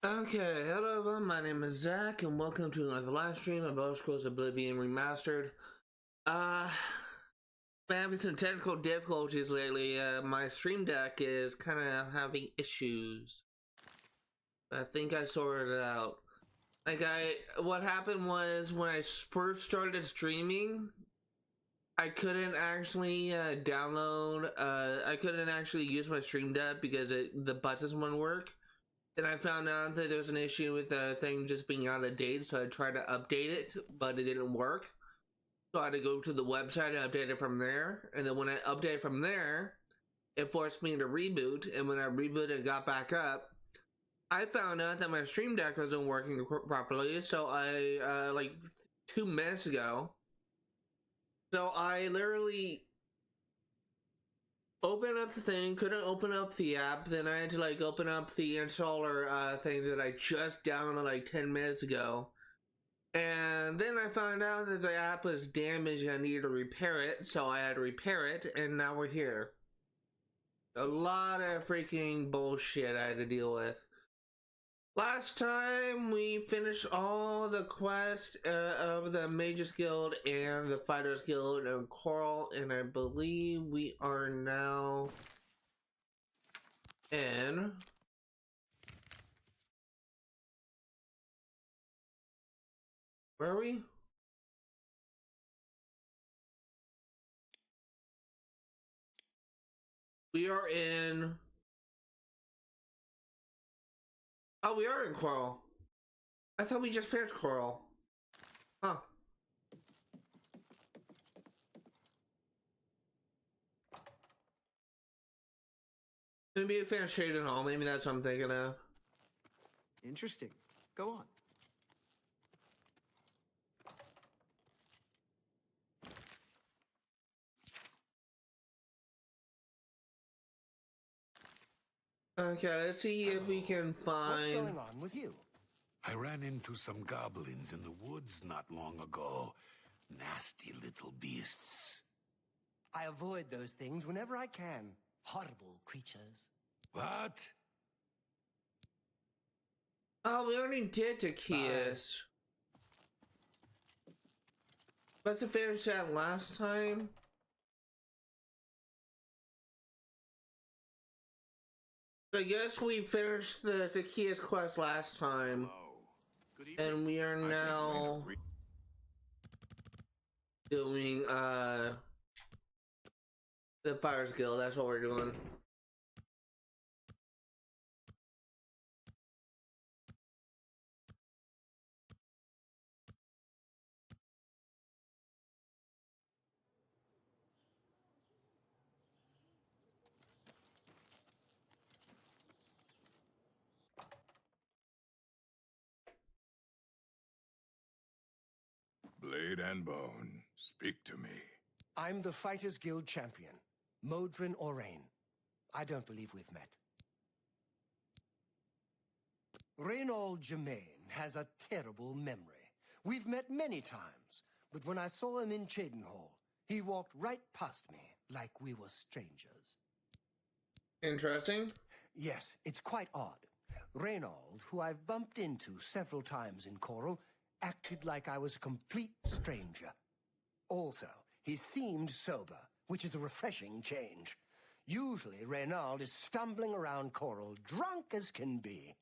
Okay, hello everyone, my name is Zach and welcome to another live stream of Elder Scrolls Oblivion Remastered. Been having some technical difficulties lately. My stream deck is kind of having issues. I think I sorted it out. What happened was when I first started streaming, I couldn't actually I couldn't actually use my stream deck because the buttons wouldn't work. And I found out that there was an issue with the thing just being out of date, so I tried to update it, but it didn't work. So I had to go to the website and update it from there. And then when I updated from there, it forced me to reboot. And when I rebooted and got back up, I found out that my stream deck wasn't working properly. So I, like 2 minutes ago, so I literally open up the thing, couldn't open up the app, then I had to like open up the installer thing that I just downloaded like 10 minutes ago. And then I found out that the app was damaged and I needed to repair it, so I had to repair it, and now we're here. A lot of freaking bullshit I had to deal with. Last time we finished all the quests of the Mages Guild and the Fighters Guild and Coral, and I believe we are now in where are we? We are in. Oh, we are in Coral. I thought we just finished Coral. Huh. Maybe it finished Shade and Hall. Maybe that's what I'm thinking of. Interesting. Go on. Okay, let's see if we can find. What's going on with you? I ran into some goblins in the woods not long ago. Nasty little beasts. I avoid those things whenever I can. Horrible creatures. What? Oh, we already did Takias. Must have finished that last time. So I guess we finished the Takias quest last time. And we are now doing the Fires Guild. That's what we're doing. Blade and bone, speak to me. I'm the Fighters Guild champion, Modrin Orain. I don't believe we've met. Reynold Germain has a terrible memory. We've met many times, but when I saw him in Chedenhall, he walked right past me like we were strangers. Interesting. Yes, it's quite odd. Reynold, who I've bumped into several times in Coral, acted like I was a complete stranger. Also, he seemed sober, which is a refreshing change. Usually, Reynold is stumbling around Coral, drunk as can be.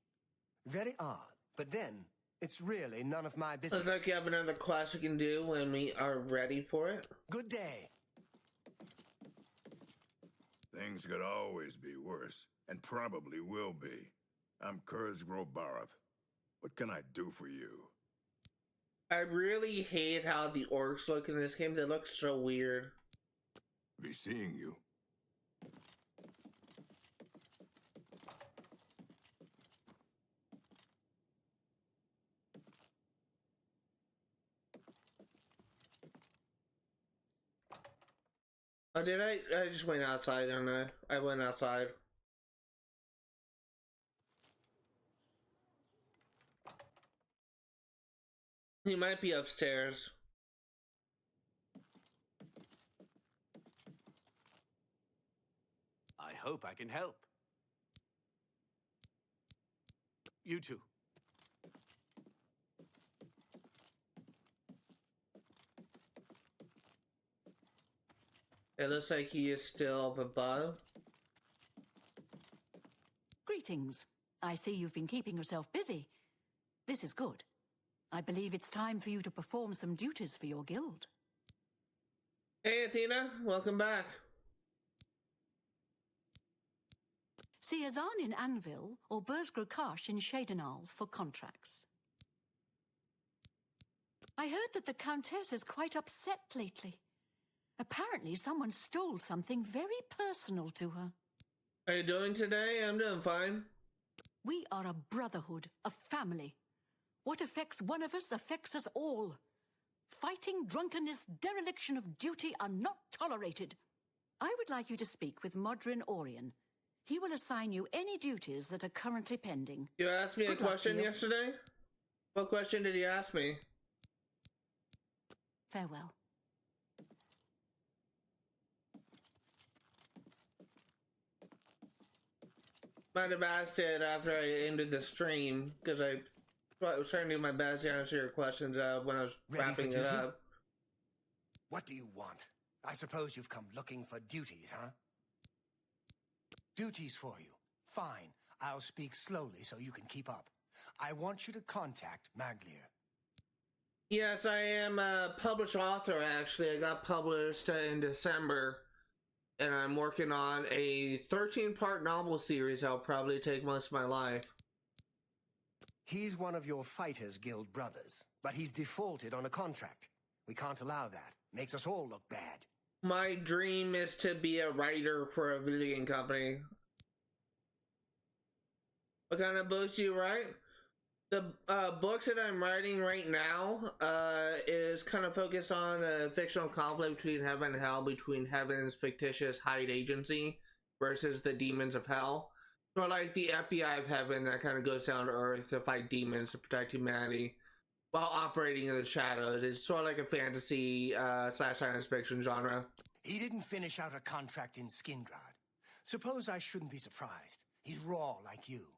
Very odd, but then, it's really none of my business. Looks like you have another quest we can do when we are ready for it. Good day. Things could always be worse, and probably will be. I'm Kurz Grobaroth. What can I do for you? I really hate how the orcs look in this game. They look so weird. Be seeing you. Oh, did I? I just went outside, and I went outside. He might be upstairs. I hope I can help. You too. It looks like he is still up above. Greetings. I see you've been keeping yourself busy. This is good. I believe it's time for you to perform some duties for your guild. Hey Athena, welcome back. See Azan in Anvil or Burzgrokash in Shadenal for contracts. I heard that the Countess is quite upset lately. Apparently someone stole something very personal to her. How you doing today? I'm doing fine. We are a brotherhood, a family. What affects one of us affects us all. Fighting, drunkenness, dereliction of duty are not tolerated. I would like you to speak with Modrin Orion. He will assign you any duties that are currently pending. You asked me a Good luck question to you. yesterday? What question did you ask me? Farewell. Might have asked it after I ended the stream, because I was trying to do my best to answer your questions when I was Ready for wrapping it duty? up. What do you want? I suppose you've come looking for duties, huh? Duties for you. Fine. I'll speak slowly so you can keep up. I want you to contact Maglier. Yes, I am a published author, actually. I got published in December, and I'm working on a 13-part novel series that'll probably take most of my life. He's one of your Fighters Guild brothers, but he's defaulted on a contract. We can't allow that. Makes us all look bad. My dream is to be a writer for a video game company. What kind of books do you write? The books that I'm writing right now is kind of focused on a fictional conflict between heaven and hell, between heaven's fictitious Hyde agency versus the demons of hell. So like the FBI of heaven that kind of goes down to earth to fight demons to protect humanity while operating in the shadows. It's sort of like a fantasy slash science fiction genre. He didn't finish out a contract in Skingrad. Suppose I shouldn't be surprised. He's raw like you.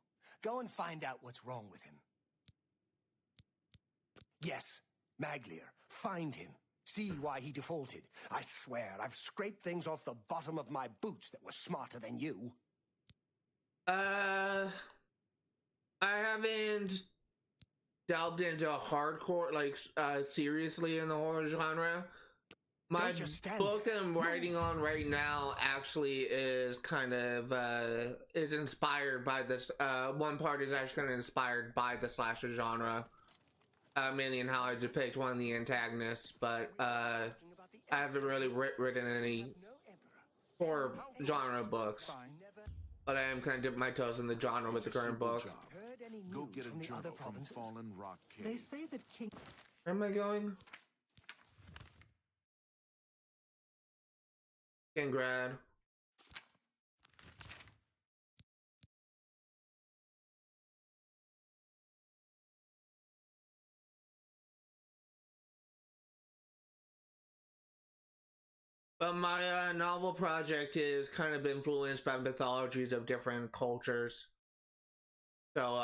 Go and find out what's wrong with him. Yes, Maglier. Find him. See why he defaulted. I swear, I've scraped things off the bottom of my boots that were smarter than you. I haven't delved into hardcore, like, seriously in the horror genre. My Don't just stand book there. that I'm writing on right now actually is kind of, is inspired by this, one part is actually kind of inspired by the slasher genre. Mainly in how I depict one of the antagonists, but, I haven't really written any horror genre books. But I am kind of dipping my toes in the genre with the current book. Heard any Go news get a from the other journal from provinces? Fallen Rock Cave. They say that King... Where am I going? Kingrad. But my novel project is kind of influenced by mythologies of different cultures. So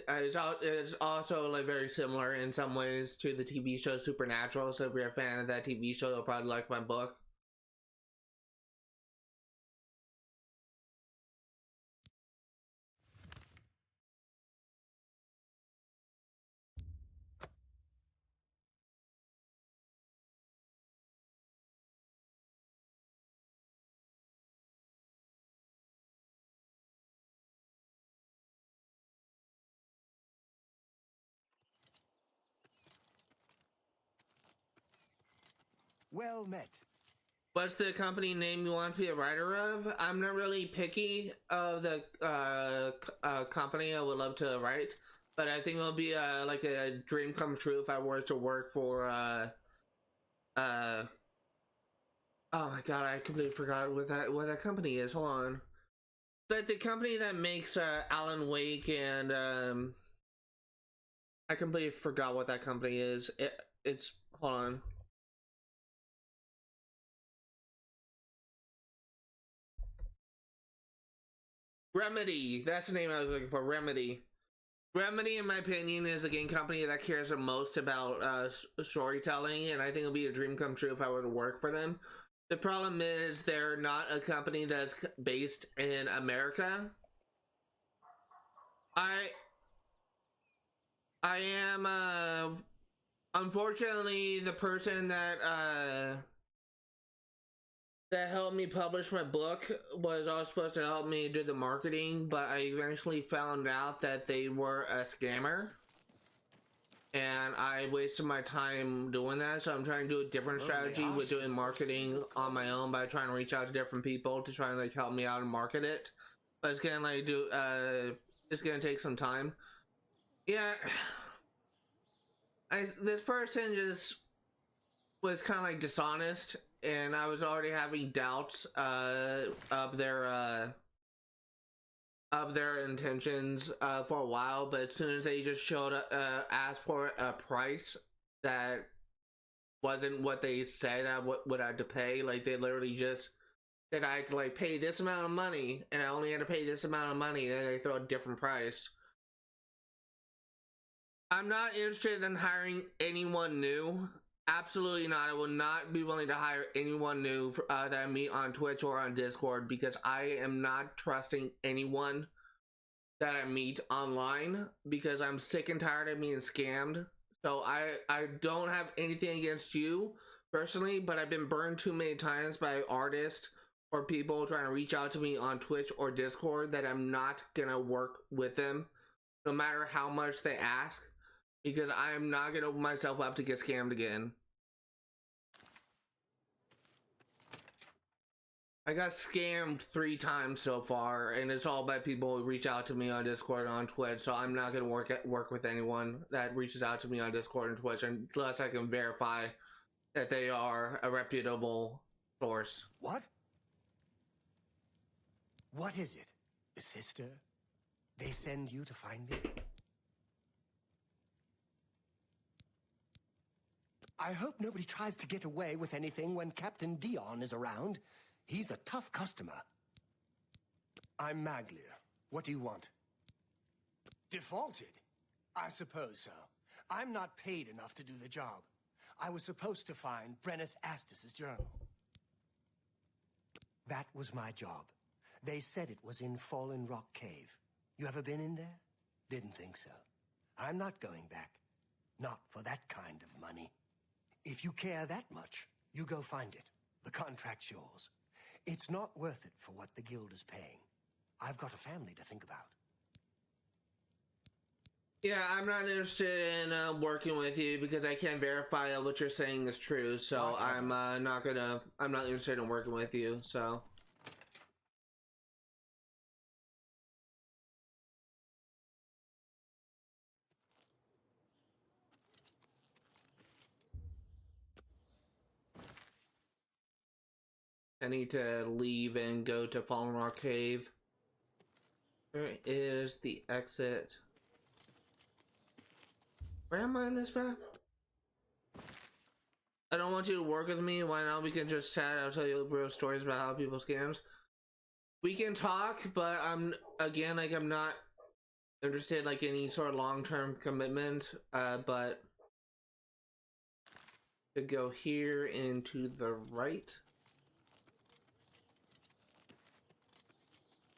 it's also like very similar in some ways to the TV show Supernatural. So if you're a fan of that TV show, you'll probably like my book. Well met. What's the company name you want to be a writer of? I'm not really picky of the company I would love to write, but I think it'll be like a dream come true if I were to work for oh my god, I completely forgot what that company is. Hold on. It's like the company that makes Alan Wake, and I completely forgot what that company is. It's hold on. Remedy. That's the name I was looking for. Remedy. Remedy, in my opinion, is a game company that cares the most about storytelling, and I think it would be a dream come true if I were to work for them. The problem is they're not a company that's based in America. I am unfortunately the person that helped me publish my book was also supposed to help me do the marketing, but I eventually found out that they were a scammer, and I wasted my time doing that. So I'm trying to do a different strategy with doing marketing on my own by trying to reach out to different people to try and like help me out and market it. But it's gonna like it's gonna take some time. Yeah, this person just was kind of like dishonest, and I was already having doubts of their intentions for a while. But as soon as they just showed up, asked for a price that wasn't what they said I would have to pay, like they literally just said I had to like pay this amount of money, and I only had to pay this amount of money, and they throw a different price. I'm not interested in hiring anyone new. Absolutely not. I will not be willing to hire anyone new that I meet on Twitch or on Discord, because I am not trusting anyone that I meet online, because I'm sick and tired of being scammed. So I don't have anything against you personally, but I've been burned too many times by artists or people trying to reach out to me on Twitch or Discord that I'm not gonna work with them no matter how much they ask, because I'm not gonna open myself up to get scammed again. I got scammed 3 times so far, and it's all by people who reach out to me on Discord and on Twitch. So I'm not gonna work with anyone that reaches out to me on Discord and Twitch unless I can verify that they are a reputable source. What? What is it? A sister? They send you to find me? I hope nobody tries to get away with anything when Captain Dion is around. He's a tough customer. I'm Maglia. What do you want? Defaulted? I suppose so. I'm not paid enough to do the job. I was supposed to find Brennus Astus's journal. That was my job. They said it was in Fallen Rock Cave. You ever been in there? Didn't think so. I'm not going back. Not for that kind of money. If you care that much, you go find it. The contract's yours. It's not worth it for what the guild is paying. I've got a family to think about. Yeah, I'm not interested in working with you because I can't verify that what you're saying is true. So I'm not interested in working with you. So. I need to leave and go to Fallen Rock Cave. Where is the exit? Where am I in this map? I don't want you to work with me. Why not? We can just chat. I'll tell you real stories about how people scams. We can talk, but I'm not interested like any sort of long-term commitment. But to go here and to the right.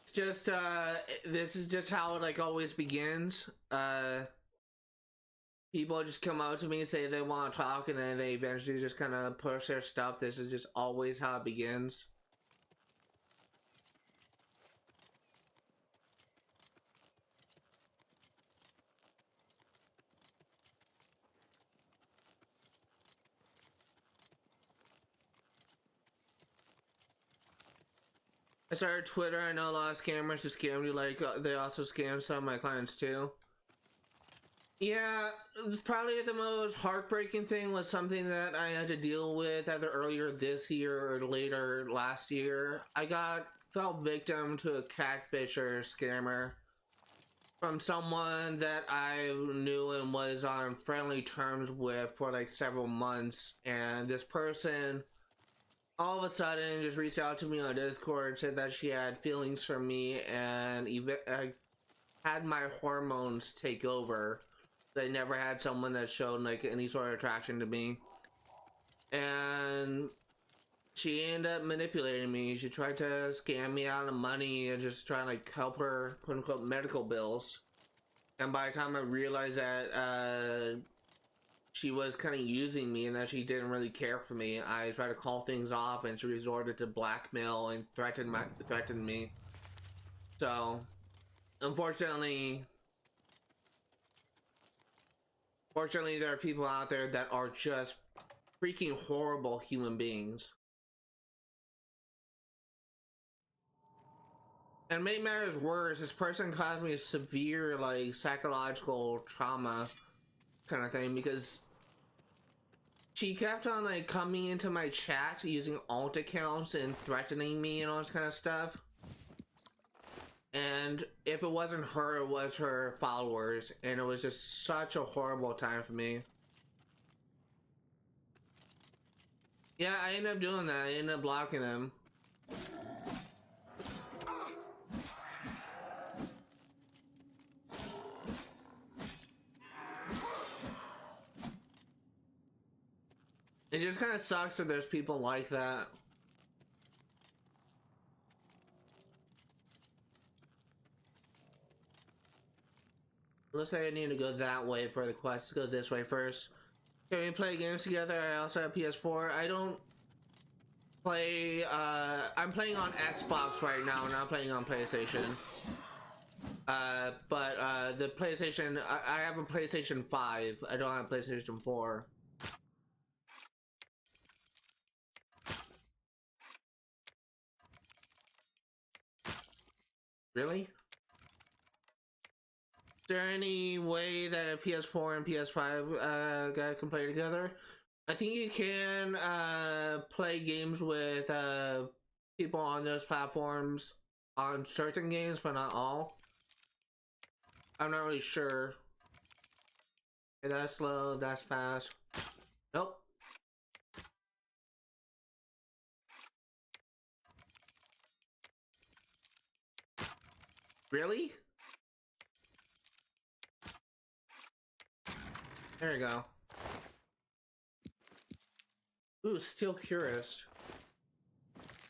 It's just this is just how it like always begins. People just come out to me and say they want to talk, and then they eventually just kind of push their stuff. This is just always how it begins. I started Twitter. I know a lot of scammers who scam you. Like they also scam some of my clients too. Yeah, probably the most heartbreaking thing was something that I had to deal with either earlier this year or later last year. I fell victim to a catfisher scammer from someone that I knew and was on friendly terms with for like several months, and this person all of a sudden just reached out to me on Discord, said that she had feelings for me, and had my hormones take over. I never had someone that showed like any sort of attraction to me, and she ended up manipulating me. She tried to scam me out of money and just try to like help her, quote unquote, medical bills. And by the time I realized that she was kind of using me and that she didn't really care for me, I tried to call things off, and she resorted to blackmail and threatened me. So, unfortunately, there are people out there that are just freaking horrible human beings. And make matters worse, this person caused me a severe like psychological trauma kind of thing, because she kept on like coming into my chat using alt accounts and threatening me and all this kind of stuff. And if it wasn't her, it was her followers, and it was just such a horrible time for me. Yeah, I ended up doing that. I ended up blocking them. It just kind of sucks that there's people like that. Looks like I need to go that way for the quest. Let's go this way first. Can we play games together? I also have PS4. I don't play, I'm playing on Xbox right now, and I'm playing on PlayStation. But the PlayStation, I have a PlayStation 5. I don't have a PlayStation 4. Really? Is there any way that a PS4 and PS5 guy can play together? I think you can play games with people on those platforms on certain games, but not all. I'm not really sure. Okay, that's slow, that's fast. Nope. Really? There you go. Ooh, Steel Curist.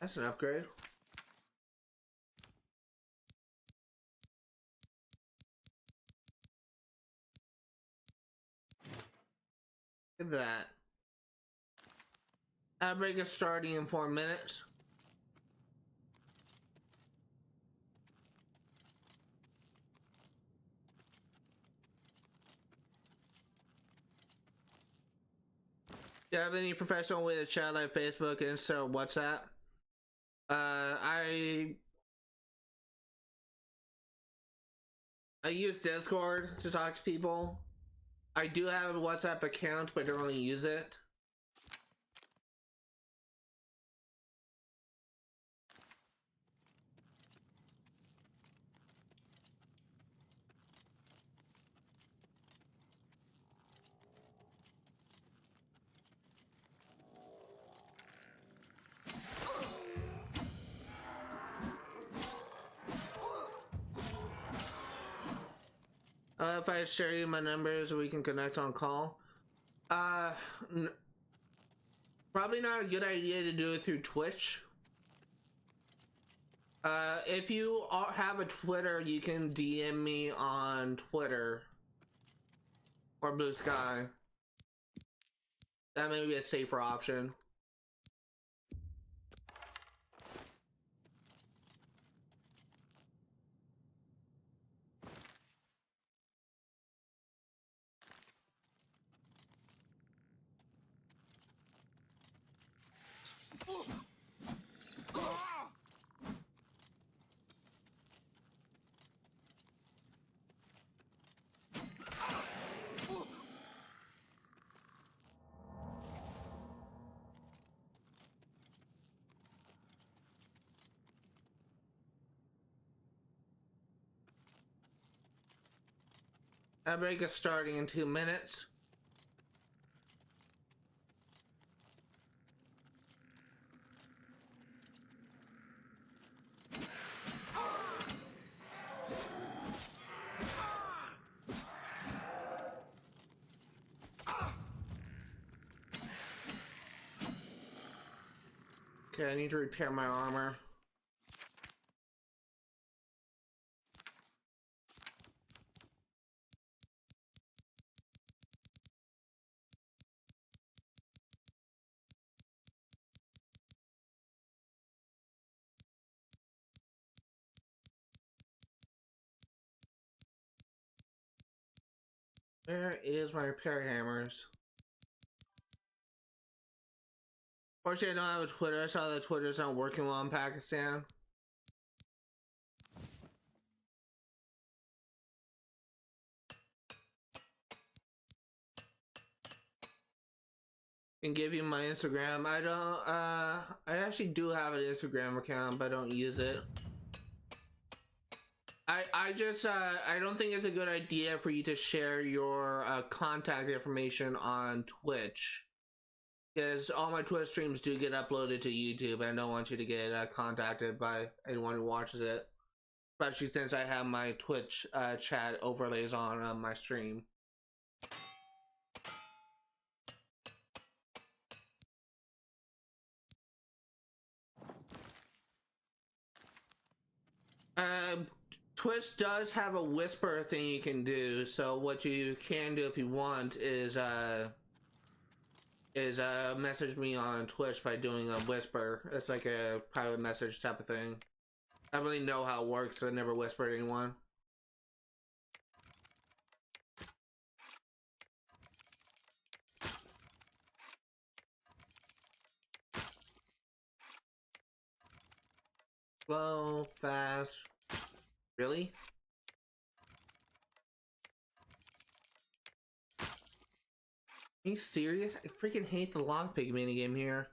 That's an upgrade. Look at that. Outbreak is starting in 4 minutes. Do you have any professional way to chat like Facebook, Insta, or WhatsApp? I use Discord to talk to people. I do have a WhatsApp account, but I don't really use it. If I share you my numbers, we can connect on call. Probably not a good idea to do it through Twitch. If you have a Twitter, you can DM me on Twitter or Blue Sky. That may be a safer option. Outbreak is starting in 2 minutes. Okay, I need to repair my armor. Where is my repair hammers? Fortunately, I don't have a Twitter. I saw that Twitter's not working well in Pakistan. And give you my Instagram. I don't, I actually do have an Instagram account, but I don't use it. I just, I don't think it's a good idea for you to share your contact information on Twitch. Because all my Twitch streams do get uploaded to YouTube, and I don't want you to get contacted by anyone who watches it. Especially since I have my Twitch chat overlays on my stream. Twitch does have a whisper thing you can do, so what you can do if you want is message me on Twitch by doing a whisper. It's like a private message type of thing. I don't really know how it works, so I never whispered anyone. Slow, fast. Really? Are you serious? I freaking hate the lockpick minigame here.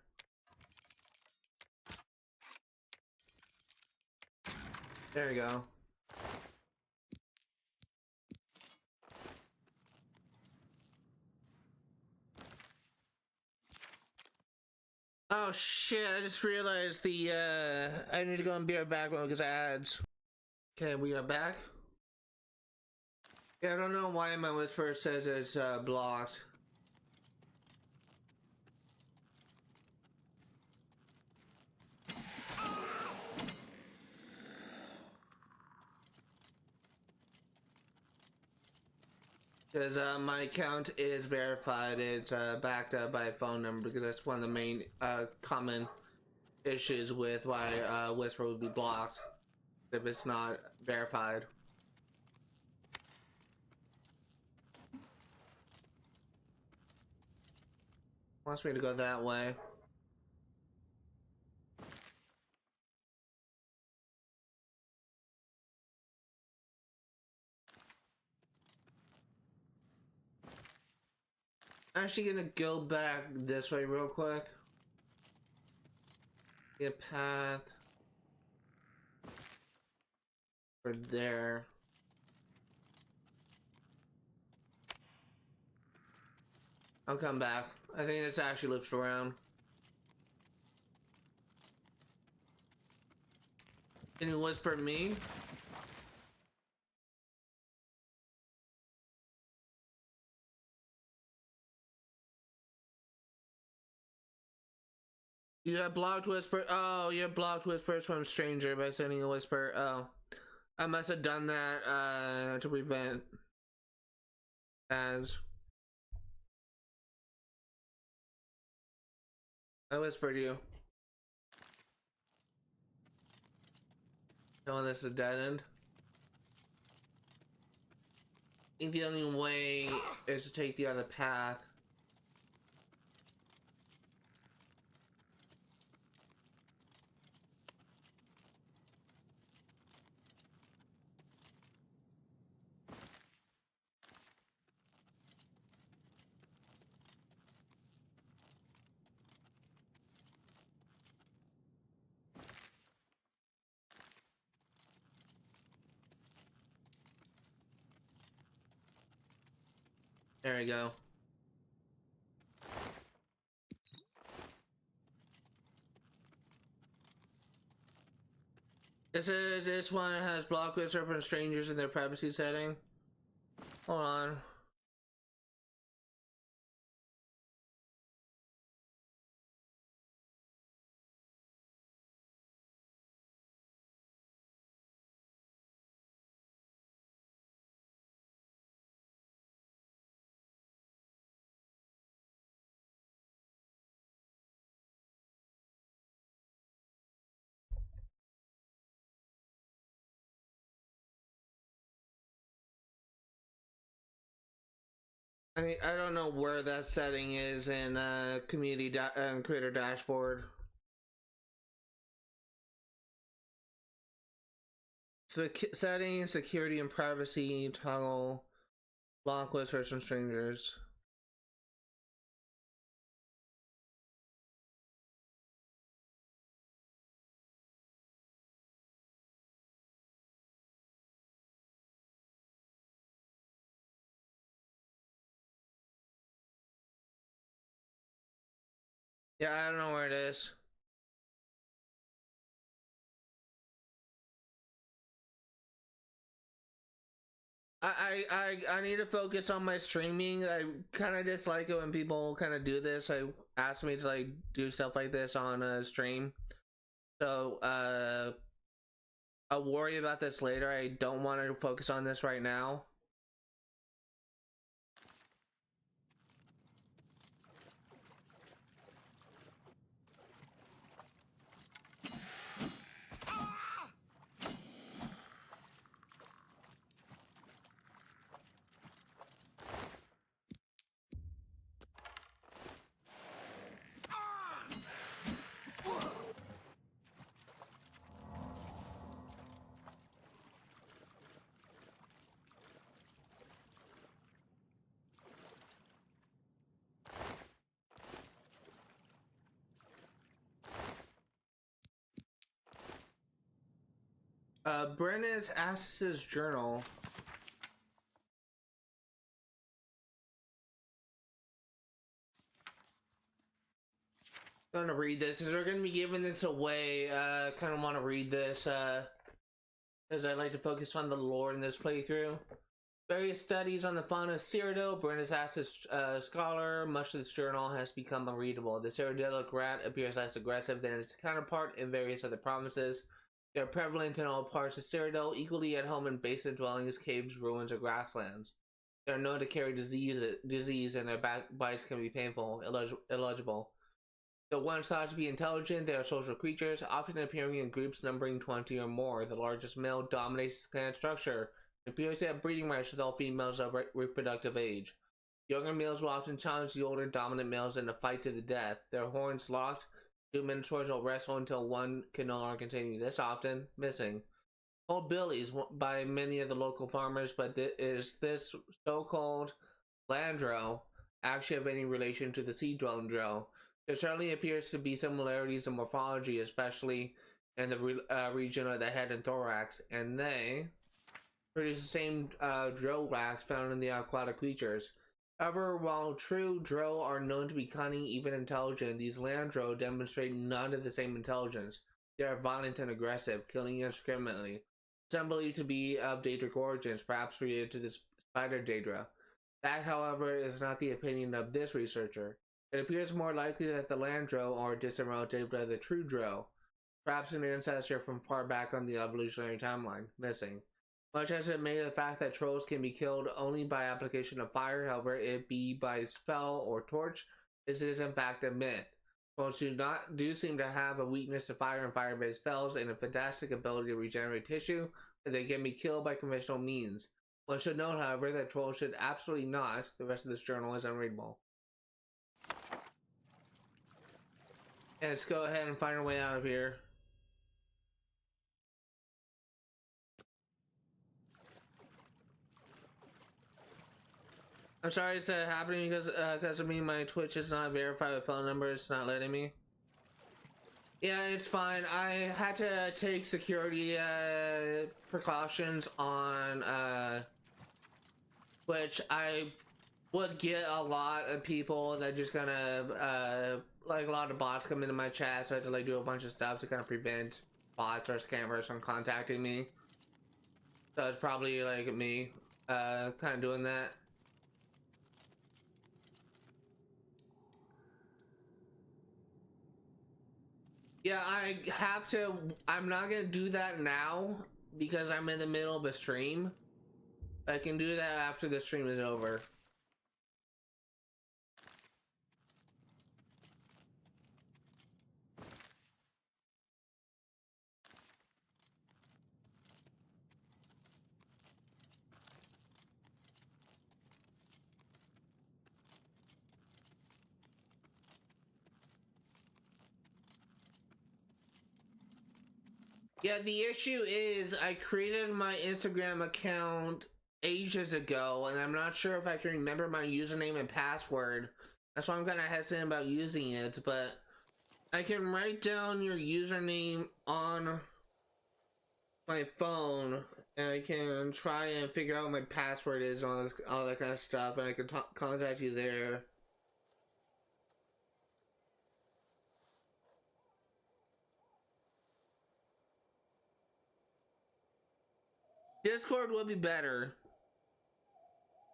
There we go. Oh shit, I just realized the I need to go and be right back because I ads. Okay, we are back. Yeah, I don't know why my whisper says it's blocked. Because my account is verified. It's backed up by a phone number because that's one of the main common issues with why whisper would be blocked if it's not verified. Wants me to go that way. Actually gonna go back this way real quick. Get path for there. I'll come back. I think this actually loops around. Can you whisper me? You have blocked whisper. Oh, you have blocked whispers from stranger by sending a whisper. Oh, I must have done that to prevent ads. I whispered you. Oh, this is a dead end. I think the only way is to take the other path. There we go. This one has block whisper from strangers in their privacy setting. Hold on. I mean, I don't know where that setting is in community creator dashboard. So settings, security and privacy, toggle, block list for some strangers. Yeah, I don't know where it is. I need to focus on my streaming. I kind of dislike it when people kind of do this. I ask me to like do stuff like this on a stream. So I'll worry about this later. I don't want to focus on this right now. Brenna's Ass's journal. I'm gonna read this because we're gonna be giving this away. Kind of want to read this because I like to focus on the lore in this playthrough. Various studies on the fauna of Cyrodiil. Brenna's Ass's scholar. Much of this journal has become unreadable. The Cyrodiilic rat appears less aggressive than its counterpart in various other provinces. They are prevalent in all parts of Cyrodiil, equally at home in basement dwellings, caves, ruins, or grasslands. They are known to carry disease and their bites can be painful, illegible. Though once thought to be intelligent, they are social creatures, often appearing in groups numbering 20 or more. The largest male dominates its clan structure. It appears to have breeding rights with all females of reproductive age. Younger males will often challenge the older dominant males in a fight to the death. Their horns locked, two minotaurs will wrestle until one can no longer continue. This often missing. Called billies by many of the local farmers, but is this so-called Landro actually have any relation to the sea-dwelling drow? There certainly appears to be similarities in morphology, especially in the region of the head and thorax, and they produce the same drow wax found in the aquatic creatures. However, while true drow are known to be cunning, even intelligent, these land drow demonstrate none of the same intelligence. They are violent and aggressive, killing indiscriminately. Some believe to be of Daedric origins, perhaps related to the spider Daedra. That, however, is not the opinion of this researcher. It appears more likely that the land drow are a distant relative of the true drow, perhaps an ancestor from far back on the evolutionary timeline, missing. Much has been made of the fact that trolls can be killed only by application of fire, however, it be by spell or torch, this is in fact a myth. Trolls do seem to have a weakness to fire and fire-based spells and a fantastic ability to regenerate tissue, but they can be killed by conventional means. One should note, however, that trolls should absolutely not. The rest of this journal is unreadable. And let's go ahead and find our way out of here. I'm sorry it's happening because of me. My Twitch is not verified with phone number. It's not letting me. Yeah, it's fine. I had to take security precautions on which I would get a lot of people that just kind of like a lot of bots come into my chat, so I had to like do a bunch of stuff to kind of prevent bots or scammers from contacting me. So it's probably like me kind of doing that. Yeah, I'm not gonna do that now because I'm in the middle of a stream. I can do that after the stream is over. Yeah, the issue is I created my Instagram account ages ago, and I'm not sure if I can remember my username and password. That's why I'm kind of hesitant about using it, but I can write down your username on my phone, and I can try and figure out what my password is on all that kind of stuff, and I can contact you there. Discord would be better.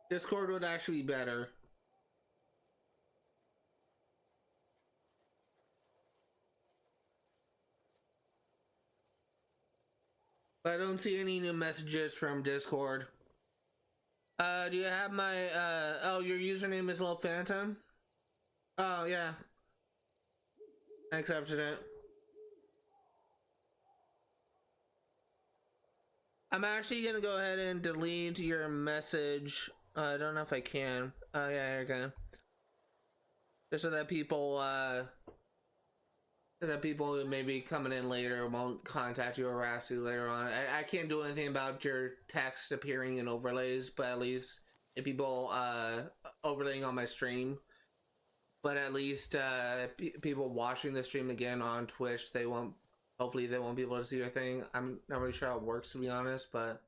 Discord would actually be better. But I don't see any new messages from Discord. Do you have my, oh, your username is Little Phantom? Oh, yeah. I accepted it. I'm actually gonna go ahead and delete your message. I don't know if I can. Oh, yeah, here I can. Just so that people, who may be coming in later won't contact you or harass you later on. I can't do anything about your text appearing in overlays, but at least if people overlaying on my stream, but at least people watching the stream again on Twitch, hopefully they won't be able to see your thing. I'm not really sure how it works, to be honest, but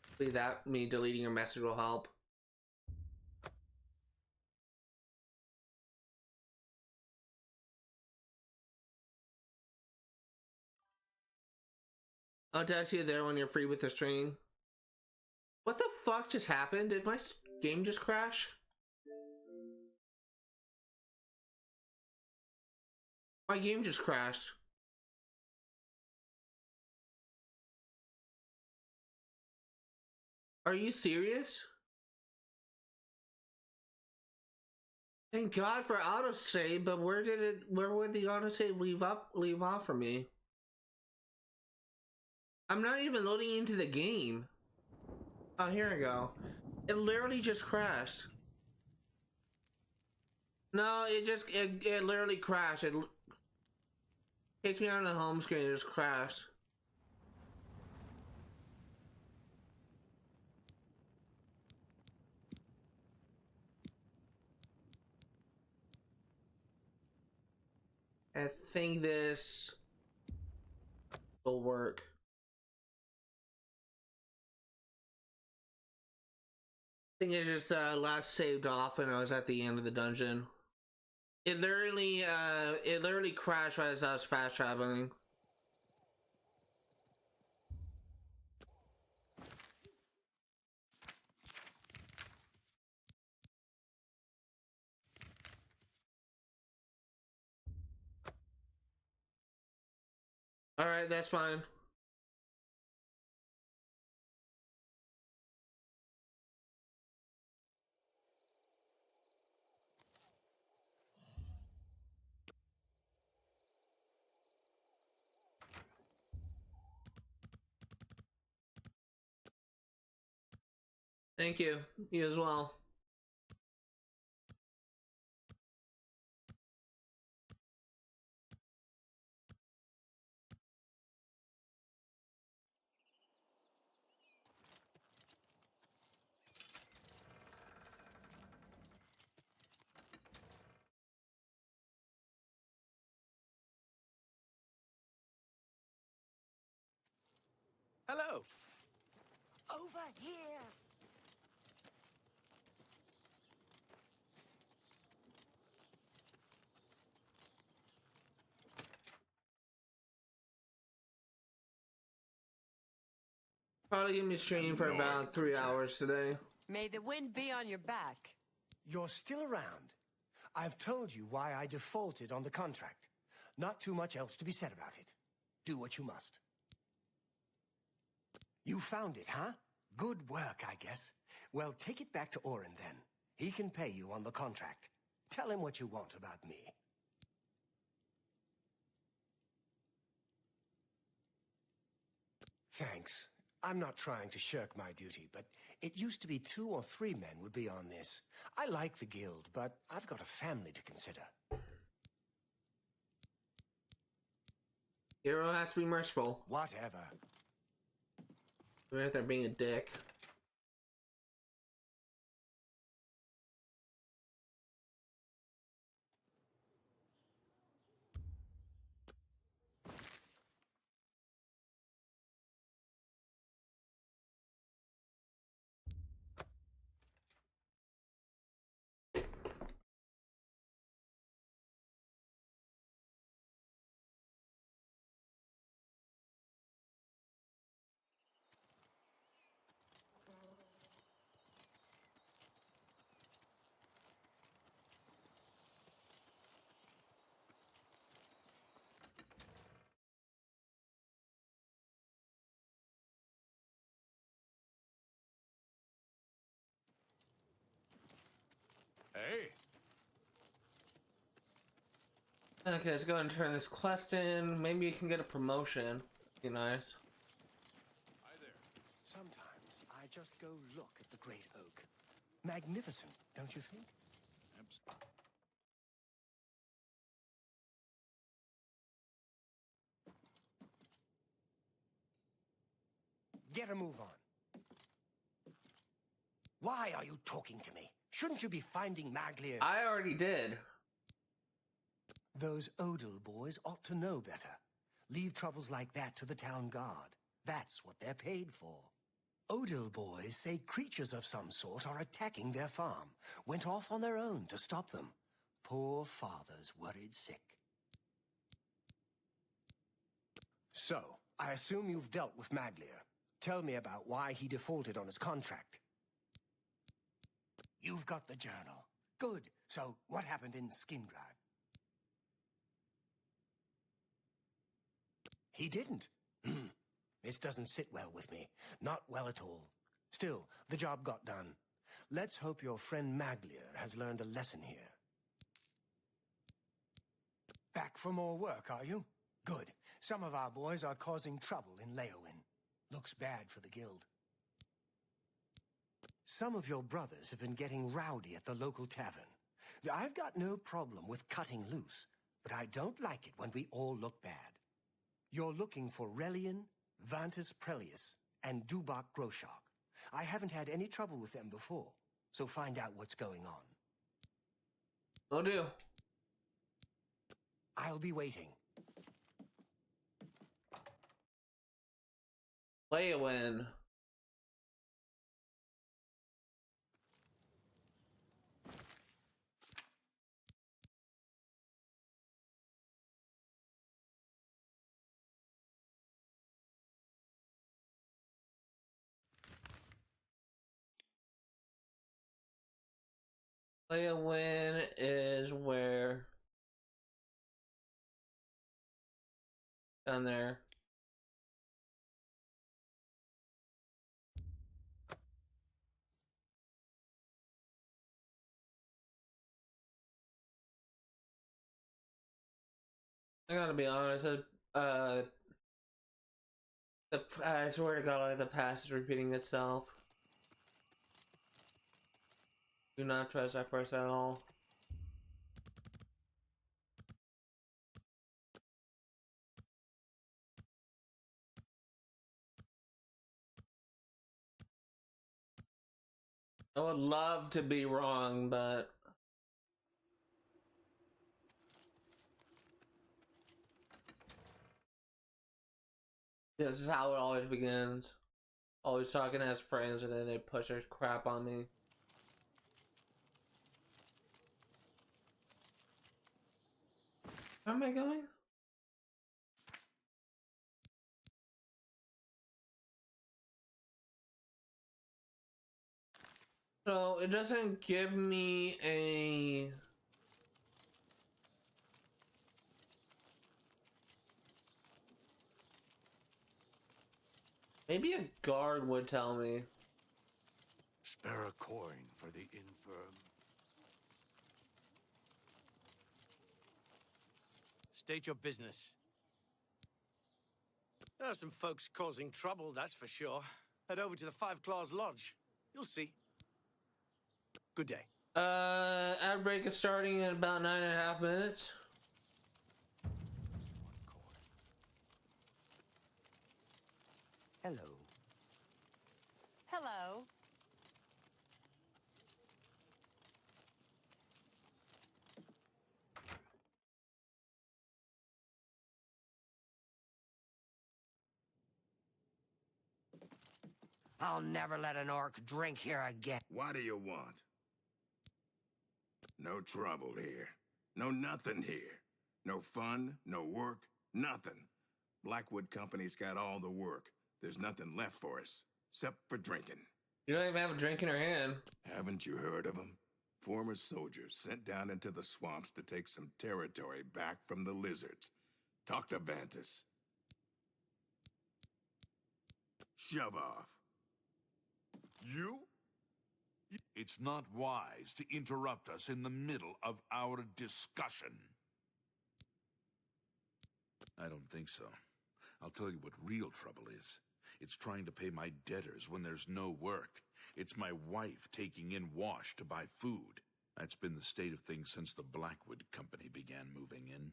hopefully me deleting your message will help. I'll text you there when you're free with the stream. What the fuck just happened? Did my game just crash? My game just crashed. Are you serious? Thank God for autosave, but where would the autosave leave off for me? I'm not even loading into the game. Oh, here we go. It literally just crashed. No, it literally crashed. It takes me out of the home screen and just crashed. I think this will work. I think it just last saved off when I was at the end of the dungeon. It literally crashed right as I was fast traveling. All right, that's fine. Thank you. You as well. Hello. Over here! Probably gonna be streaming for about 3 hours today. May the wind be on your back. You're still around. I've told you why I defaulted on the contract. Not too much else to be said about it. Do what you must. You found it, huh? Good work, I guess. Well, take it back to Orin then. He can pay you on the contract. Tell him what you want about me. Thanks. I'm not trying to shirk my duty, but it used to be 2 or 3 men would be on this. I like the guild, but I've got a family to consider. Hero has to be merciful. Whatever. Even if they're being a dick. Hey. Okay, let's go ahead and turn this quest in. Maybe you can get a promotion. Be nice. Hi there. Sometimes I just go look at the Great Oak. Magnificent, don't you think? Get a move on. Why are you talking to me? Shouldn't you be finding Maglier? I already did. Those Odal boys ought to know better. Leave troubles like that to the town guard. That's what they're paid for. Odal boys say creatures of some sort are attacking their farm. Went off on their own to stop them. Poor father's worried sick. So, I assume you've dealt with Maglier. Tell me about why he defaulted on his contract. You've got the journal. Good. So, what happened in Skingrad? He didn't. This doesn't sit well with me. Not well at all. Still, the job got done. Let's hope your friend Maglier has learned a lesson here. Back for more work, are you? Good. Some of our boys are causing trouble in Leowin. Looks bad for the guild. Some of your brothers have been getting rowdy at the local tavern. I've got no problem with cutting loose, but I don't like it when we all look bad. You're looking for Relian, Vantus Prelius, and Dubak Groshok. I haven't had any trouble with them before, so find out what's going on. Will do. I'll be waiting. Leowin. Leowin is where? Down there. I gotta be honest, I swear to God, like, the past is repeating itself. Do not trust that person at all. I would love to be wrong, but this is how it always begins. Always talking as friends and then they push their crap on me. Where am I going? So it doesn't give me a... Maybe a guard would tell me. Spare a coin for the infirm. State your business. There are some folks causing trouble, that's for sure. Head over to the Five Claws Lodge. You'll see. Good day. Outbreak is starting in about 9.5 minutes. Hello. Hello. I'll never let an orc drink here again. What do you want? No trouble here. No nothing here. No fun, no work, nothing. Blackwood Company's got all the work. There's nothing left for us, except for drinking. You don't even have a drink in her hand. Haven't you heard of them? Former soldiers sent down into the swamps to take some territory back from the lizards. Talk to Vantus. Shove off. You? It's not wise to interrupt us in the middle of our discussion. I don't think so. I'll tell you what real trouble is. It's trying to pay my debtors when there's no work. It's my wife taking in wash to buy food. That's been the state of things since the Blackwood Company began moving in.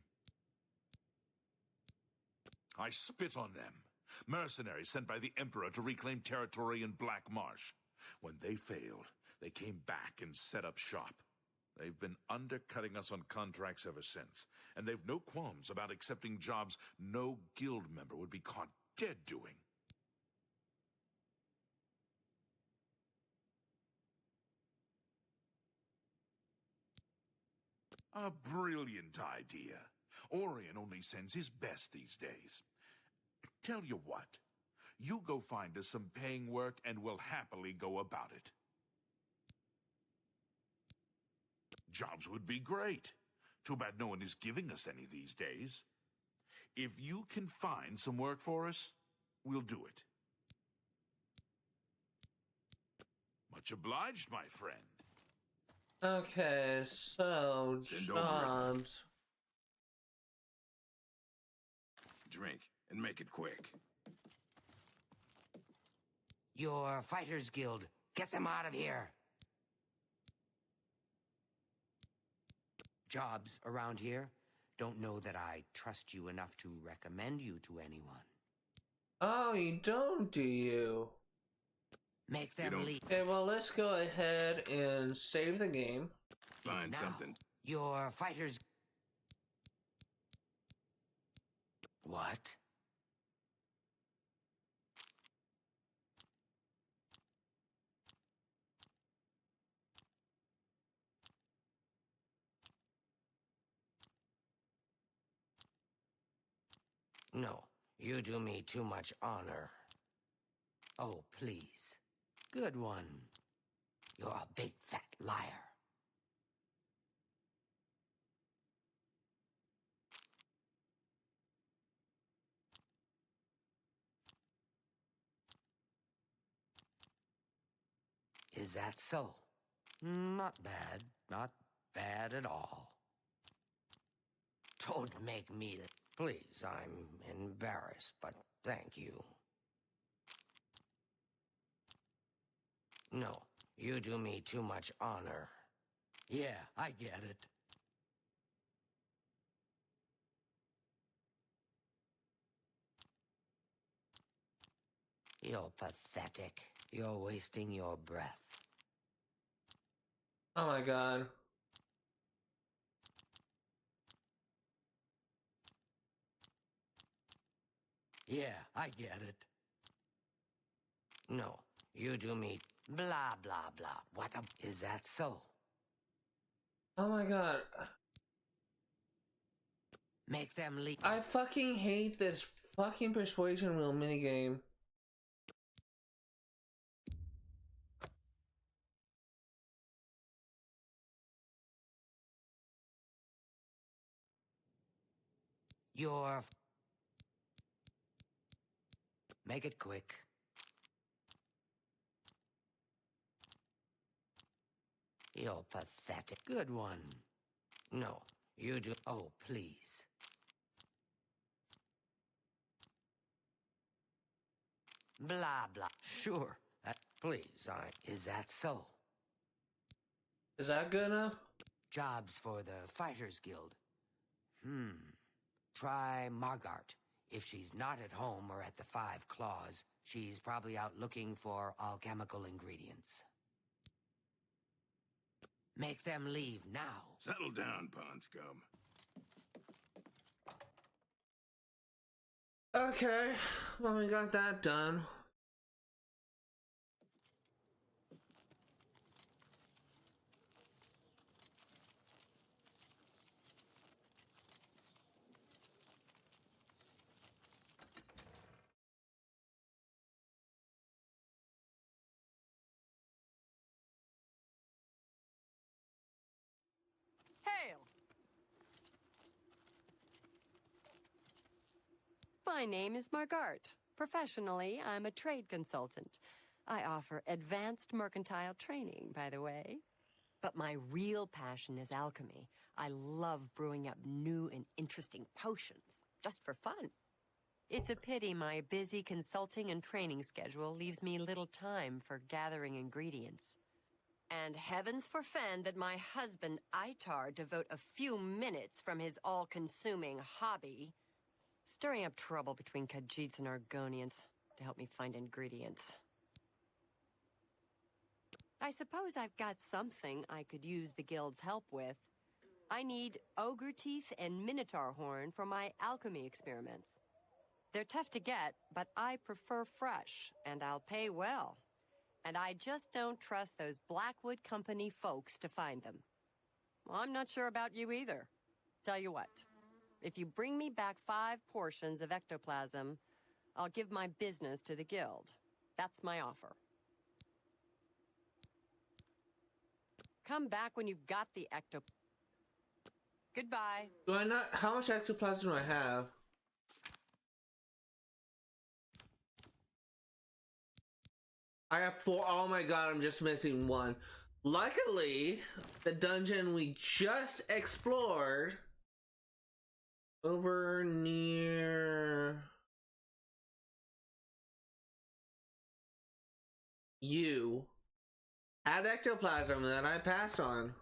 I spit on them. Mercenaries sent by the Emperor to reclaim territory in Black Marsh. When they failed, they came back and set up shop. They've been undercutting us on contracts ever since, and they've no qualms about accepting jobs no guild member would be caught dead doing. A brilliant idea. Orion only sends his best these days. Tell you what, you go find us some paying work and we'll happily go about it. Jobs would be great. Too bad no one is giving us any these days. If you can find some work for us, we'll do it. Much obliged, my friend. Okay, so Send over jobs. Drink, and make it quick. Your Fighters Guild. Get them out of here. Jobs around here? Don't know that I trust you enough to recommend you to anyone. Oh, you don't, do you? Make them leave. Okay, well, let's go ahead and save the game. Find Now, something. Your Fighters... What? No, you do me too much honor. Oh, please. Good one. You're a big fat liar. Is that so? Not bad. Not bad at all. Don't make me... Please, I'm embarrassed, but thank you. No, you do me too much honor. Yeah, I get it. You're pathetic. You're wasting your breath. Oh my god. Yeah, I get it. No, you do me... Blah, blah, blah. What a... Is that so? Oh my god. Make them leave. I fucking hate this fucking persuasion wheel minigame. You're... Make it quick. You're pathetic. Good one. No, you do... Oh, please. Blah, blah. Sure. Please, Is that so? Is that good enough? Jobs for the Fighters Guild. Try Margart. If she's not at home or at the Five Claws, she's probably out looking for alchemical ingredients. Make them leave now. Settle down, Pond Scum. Okay, well, we got that done. Hail! My name is Margart. Professionally, I'm a trade consultant. I offer advanced mercantile training, by the way. But my real passion is alchemy. I love brewing up new and interesting potions, just for fun. It's a pity my busy consulting and training schedule leaves me little time for gathering ingredients. And heavens forfend that my husband, Itar, devote a few minutes from his all-consuming hobby stirring up trouble between Khajiits and Argonians to help me find ingredients. I suppose I've got something I could use the guild's help with. I need ogre teeth and minotaur horn for my alchemy experiments. They're tough to get, but I prefer fresh, and I'll pay well. And I just don't trust those Blackwood Company folks to find them. Well, I'm not sure about you either. Tell you what, if you bring me back 5 portions of ectoplasm, I'll give my business to the guild. That's my offer. Come back when you've got the Goodbye. Do I not? How much ectoplasm do I have? I have 4. Oh my god, I'm just missing 1. Luckily, the dungeon we just explored over near you had ectoplasm that I passed on.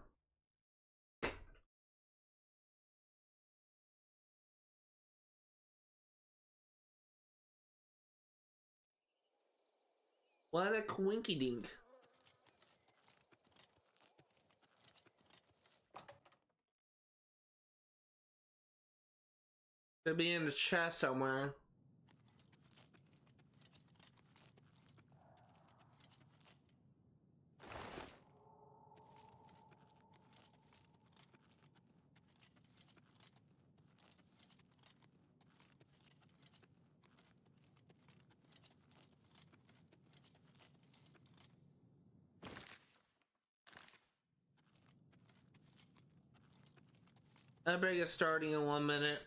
What a quinky dink. Should be in the chest somewhere. I better get starting in 1 minute.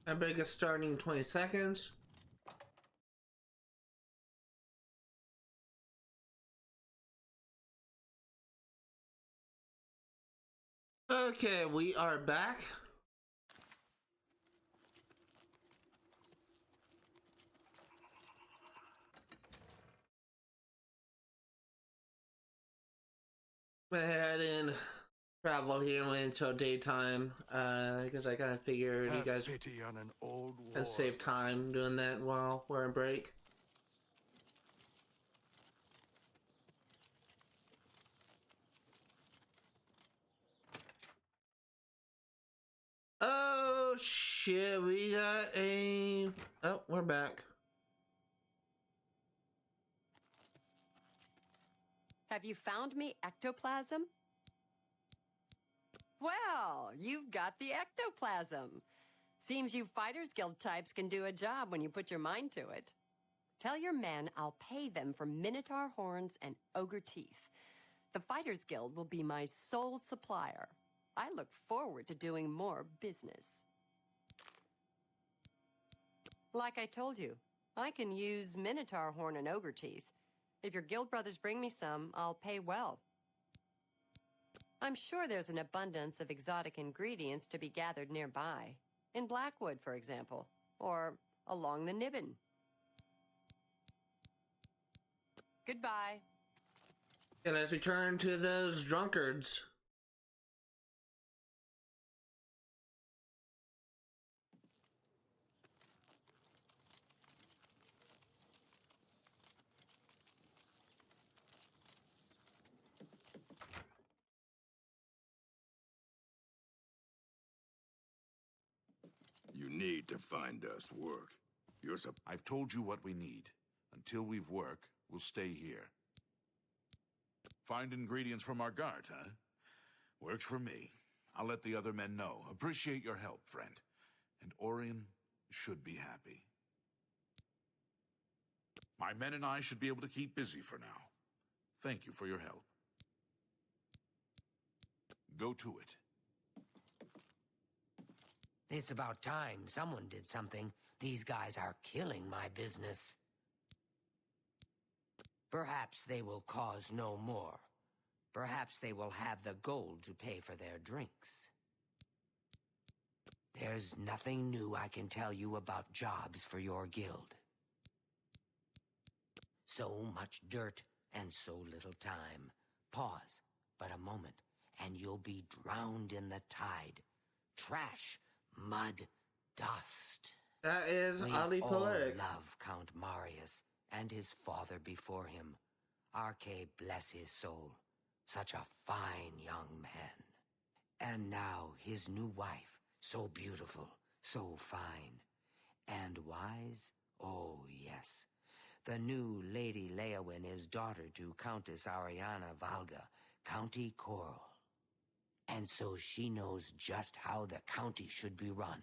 I better get starting in 20 seconds. Okay, we are back. Go ahead and travel here until daytime, because I kind of figured you guys pity on an old can save time doing that while we're on break. Oh shit, we got a... Oh, we're back. Have you found me ectoplasm? Well, you've got the ectoplasm. Seems you Fighters Guild types can do a job when you put your mind to it. Tell your men I'll pay them for Minotaur horns and ogre teeth. The Fighters Guild will be my sole supplier. I look forward to doing more business. Like I told you, I can use Minotaur horn and ogre teeth. If your guild brothers bring me some, I'll pay well. I'm sure there's an abundance of exotic ingredients to be gathered nearby. In Blackwood, for example, or along the Nibbin. Goodbye. And let's return to those drunkards. You need to find us work. I've told you what we need. Until we've work, we'll stay here. Find ingredients from our guard, huh? Works for me. I'll let the other men know. Appreciate your help, friend. And Orion should be happy. My men and I should be able to keep busy for now. Thank you for your help. Go to it. It's about time someone did something. These guys are killing my business. Perhaps they will cause no more. Perhaps they will have the gold to pay for their drinks. There's nothing new I can tell you about jobs for your guild. So much dirt and so little time. Pause but a moment, and you'll be drowned in the tide. Trash, mud, dust. That is oddly poetic. We all love Count Marius and his father before him. Arche bless his soul. Such a fine young man. And now his new wife, so beautiful, so fine. And wise? Oh, yes. The new Lady Leowyn is daughter to Countess Ariana Valga, County Coral. And so she knows just how the county should be run.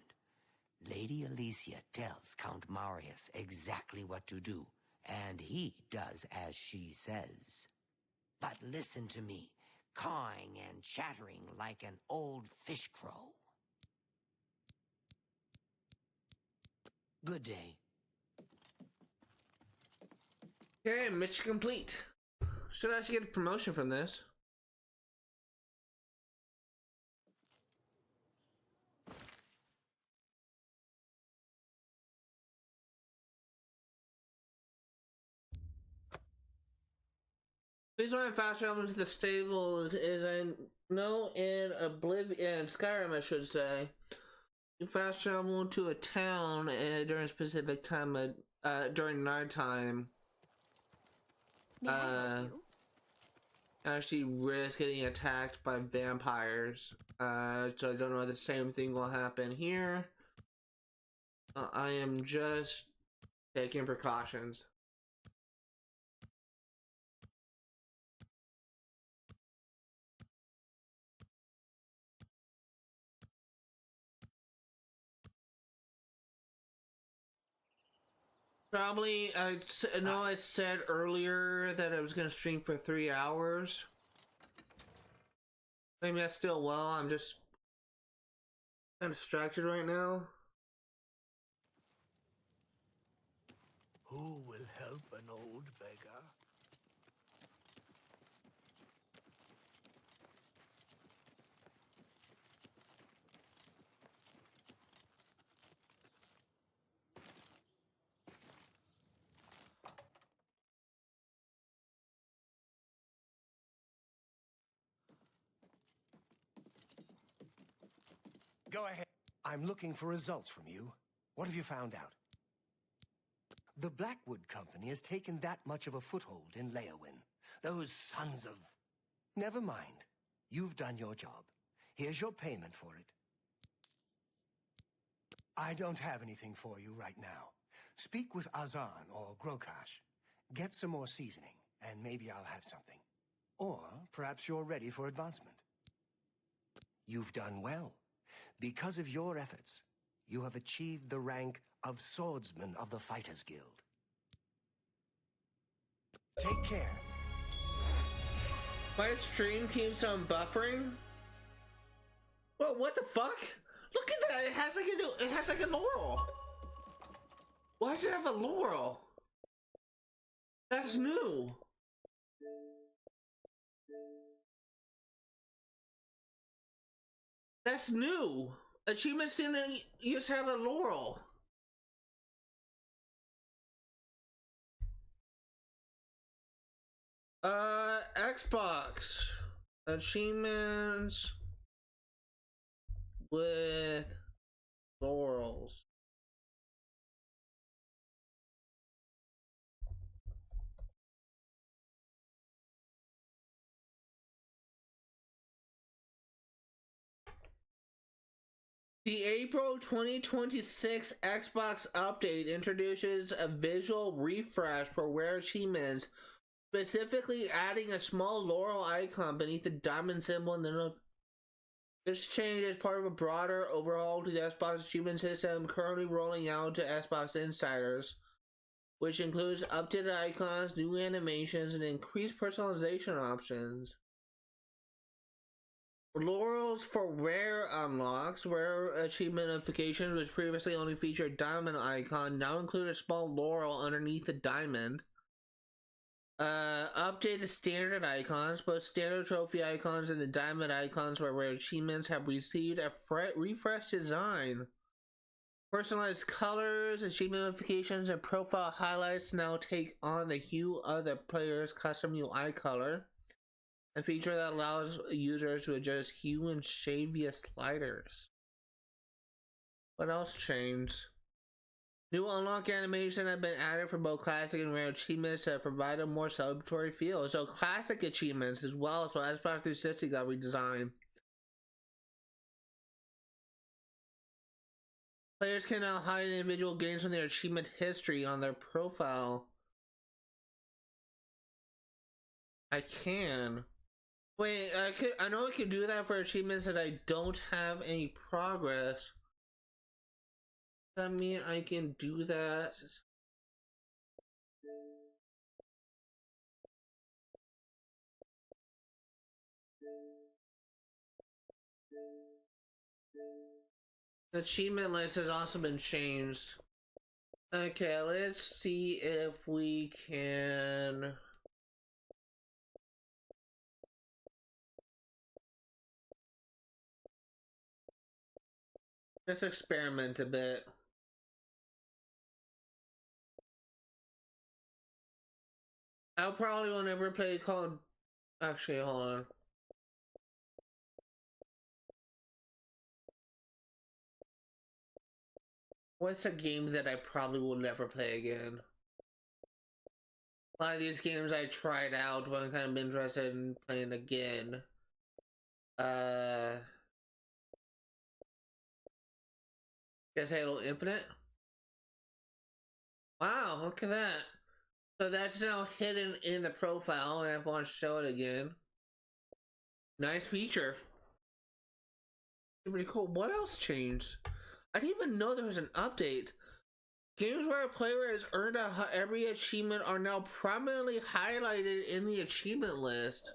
Lady Alicia tells Count Marius exactly what to do, and he does as she says. But listen to me, cawing and chattering like an old fish crow. Good day. Okay, mission complete. Should actually get a promotion from this. The reason why I'm fast traveling to the stables is I know in Oblivion, Skyrim I should say, you fast travel to a town during a specific time, during night time. Actually risk getting attacked by vampires. So I don't know if the same thing will happen here. I am just taking precautions. Probably, I know I said earlier that I was going to stream for 3 hours. Maybe that's still well, I'm just kind of distracted right now. Who will help an old beggar? Go ahead. I'm looking for results from you. What have you found out? The Blackwood Company has taken that much of a foothold in Leowyn. Those sons of... Never mind. You've done your job. Here's your payment for it. I don't have anything for you right now. Speak with Azan or Grokash. Get some more seasoning, and maybe I'll have something. Or perhaps you're ready for advancement. You've done well. Because of your efforts, you have achieved the rank of Swordsman of the Fighters Guild. Take care. My stream keeps on buffering. Well, what the fuck? Look at that! It has like a Laurel. Why does it have a Laurel? That's new. That's new. Achievements didn't used to have a Laurel. Xbox achievements with laurels. The April 2026 Xbox update introduces a visual refresh for rare achievements, specifically adding a small laurel icon beneath the diamond symbol. This change is part of a broader overhaul to the Xbox achievement system currently rolling out to Xbox Insiders, which includes updated icons, new animations, and increased personalization options. Laurels for rare unlocks. Rare achievement notifications, which previously only featured a diamond icon, now include a small laurel underneath the diamond. Updated standard icons. Both standard trophy icons and the diamond icons for rare achievements have received a refreshed design. Personalized colors, achievement notifications, and profile highlights now take on the hue of the player's custom UI color. A feature that allows users to adjust hue and shade via sliders. What else changed? New unlock animation have been added for both classic and rare achievements to provide a more celebratory feel. So classic achievements as well, so Xbox 360 got redesigned. Players can now hide individual games from their achievement history on their profile. I can. Wait, I know I can do that for achievements that I don't have any progress. Does that mean I can do that? The achievement list has also been changed. Okay, let's see if we can... Let's experiment a bit. I'll probably will never play Call. Actually, hold on. What's a game that I probably will never play again? A lot of these games I tried out, but I'm kind of interested in playing again. Guess Halo Infinite? Wow, look at that. So that's now hidden in the profile, and I want to show it again. Nice feature. Pretty cool. What else changed? I didn't even know there was an update. Games where a player has earned every achievement are now prominently highlighted in the achievement list.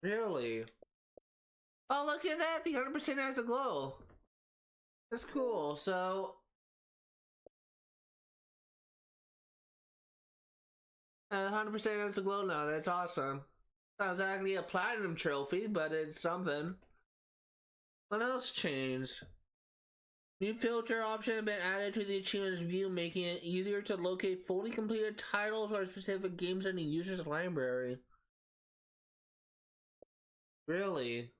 Really? Oh, look at that! The 100% has a glow. That's cool. So, 100% has a glow now. That's awesome. Not exactly a platinum trophy, but it's something. What else changed? New filter option have been added to the achievements view, making it easier to locate fully completed titles or specific games in the user's library. Really?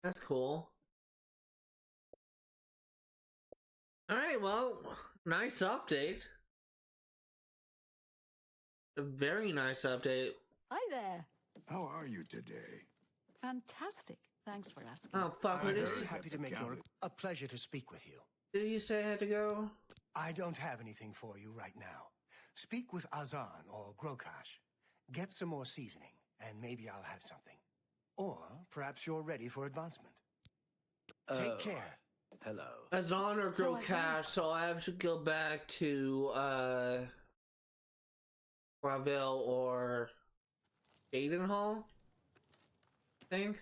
That's cool. Alright, well, nice update. A very nice update. Hi there. How are you today? Fantastic. Thanks for asking. Oh, fuck, I'm what is very it? happy to make your... A pleasure to speak with you. Did you say I had to go? I don't have anything for you right now. Speak with Azan or Grokash. Get some more seasoning, and maybe I'll have something. Or perhaps you're ready for advancement. Take care. Hello. Azan or So I Grokash, so I have to go back to Ravel or Hall, I think.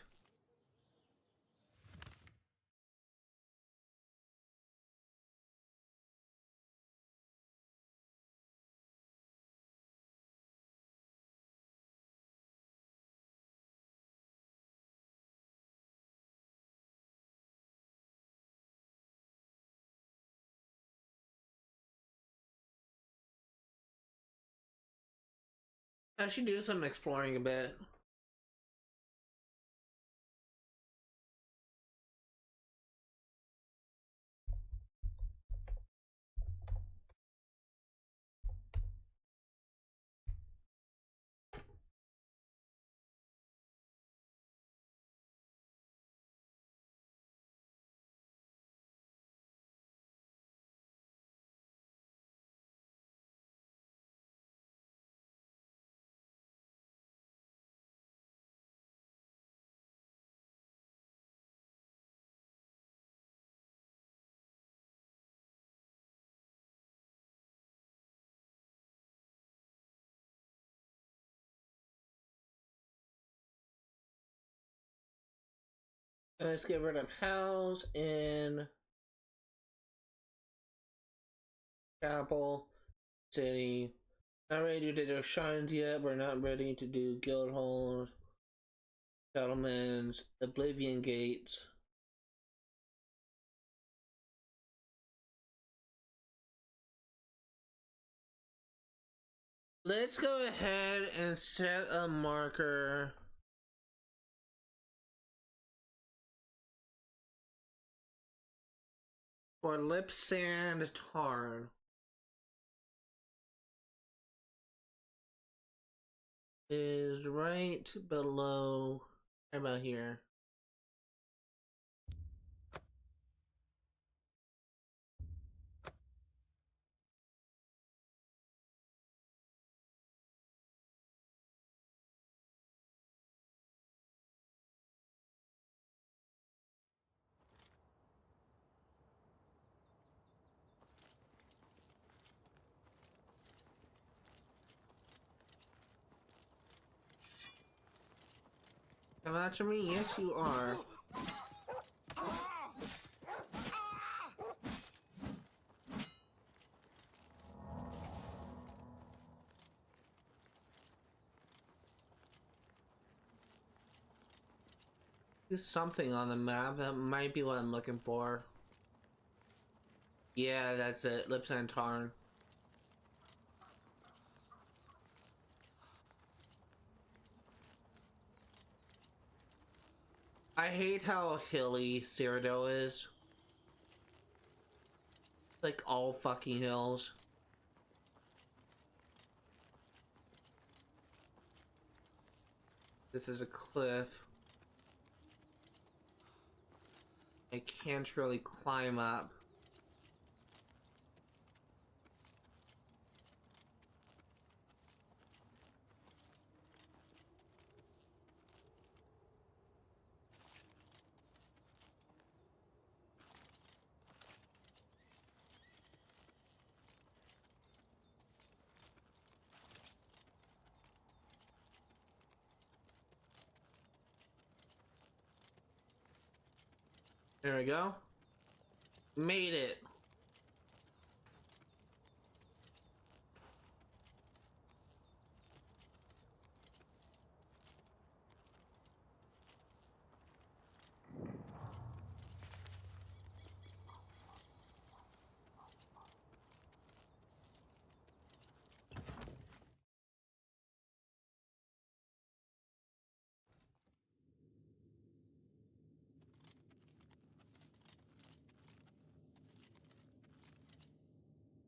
I should do some exploring a bit. Let's get rid of house in Chapel City. Not ready to do shrines yet. We're not ready to do guild halls, settlements, Oblivion gates. Let's go ahead and set a marker for Lipsand Tarn. Is right below, how about here? Come after me? Yes, you are. There's something on the map. That might be what I'm looking for. Yeah, that's it. Lipsand Tarn. I hate how hilly Cyrodiil is. Like all fucking hills. This is a cliff. I can't really climb up. There we go. Made it.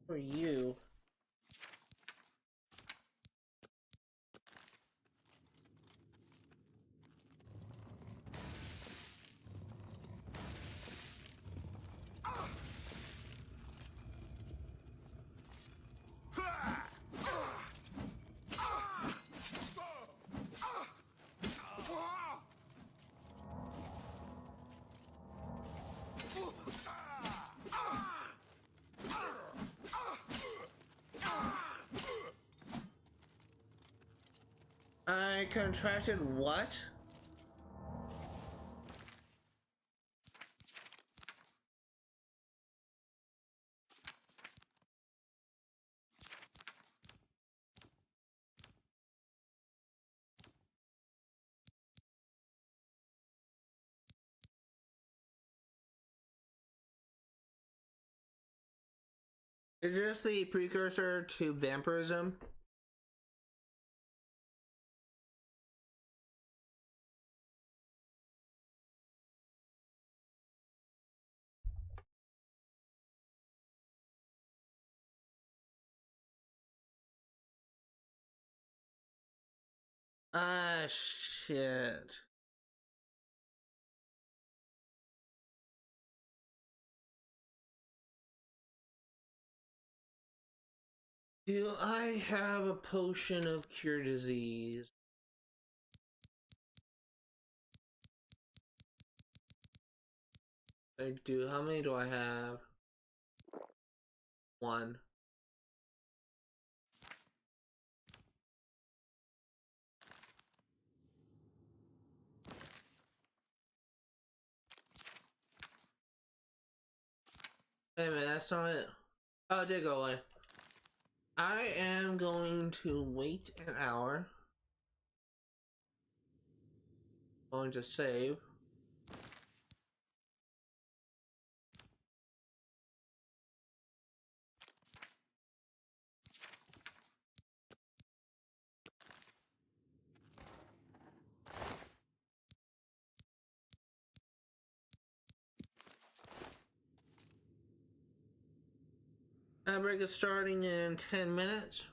For you. I contracted what? Is this the precursor to vampirism? Ah, shit. Do I have a potion of cure disease? I do. How many do I have? One. Wait a minute, that's not it. Oh, it did go away. I am going to wait an hour. Going to save. Break is starting in 10 minutes.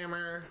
Hammer.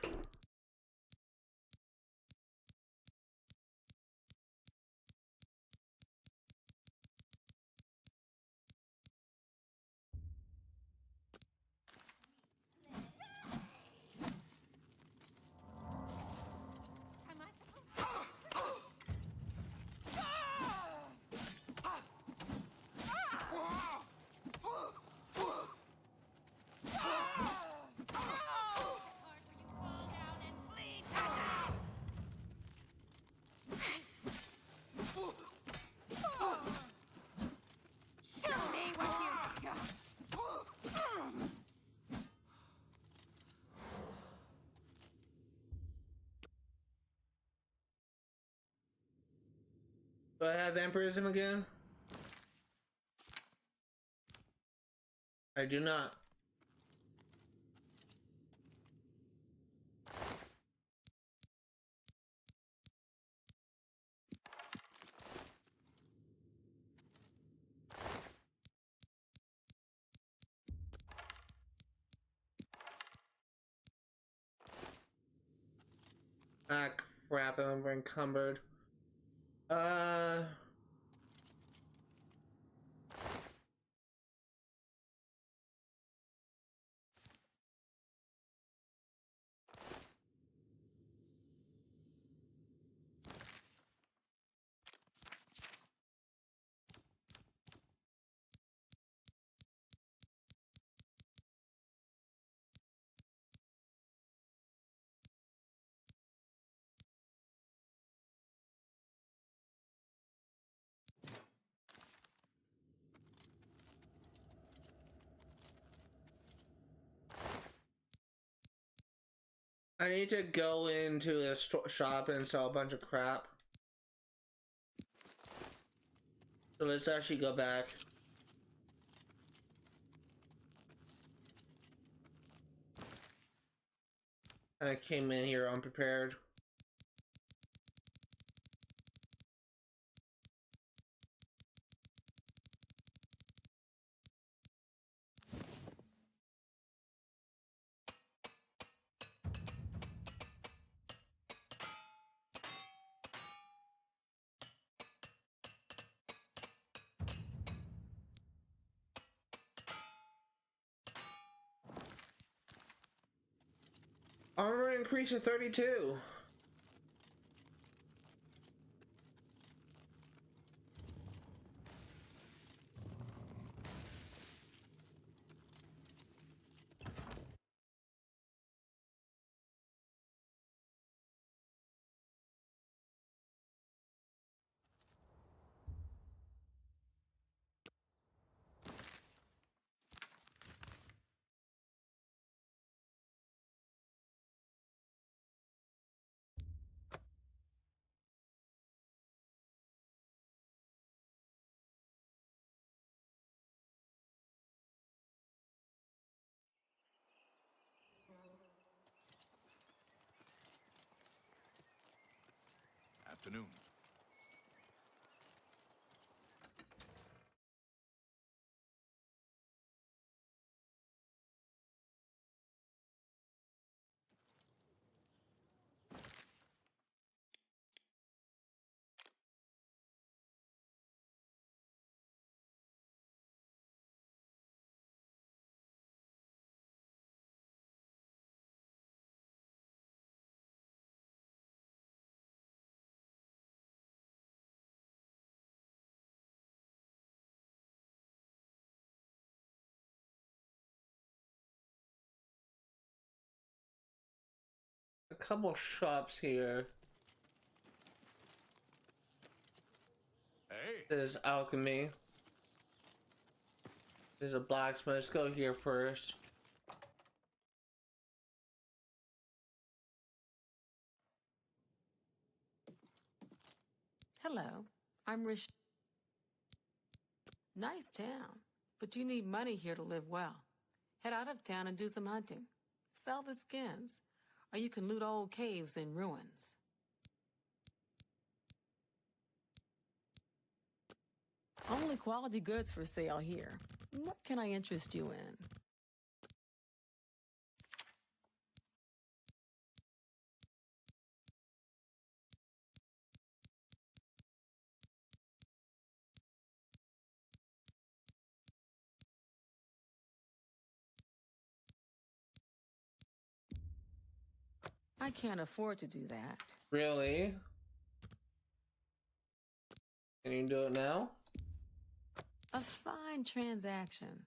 Do I have vampirism again? I do not. Ah, crap, I'm encumbered. I need to go into the shop and sell a bunch of crap. So let's actually go back. I came in here unprepared. increased to 32. Afternoon. A couple shops here. Hey. There's alchemy. There's a blacksmith. Let's go here first. Hello, I'm Rish. Nice town, but you need money here to live well. Head out of town and do some hunting. Sell the skins, or you can loot old caves and ruins. Only quality goods for sale here. What can I interest you in? I can't afford to do that. Really? Can you do it now? A fine transaction.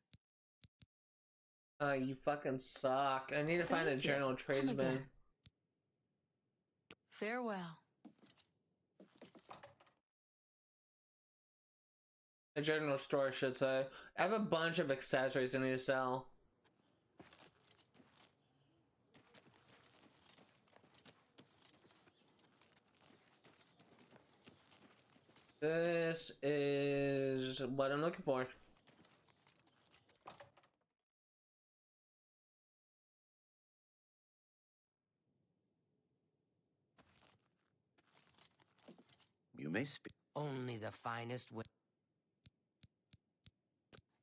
You fucking suck. I need to find a Thank you. general Come tradesman. again. Farewell. A general store, I should say. I have a bunch of accessories I need to sell. This is what I'm looking for. You may speak. Only the finest way.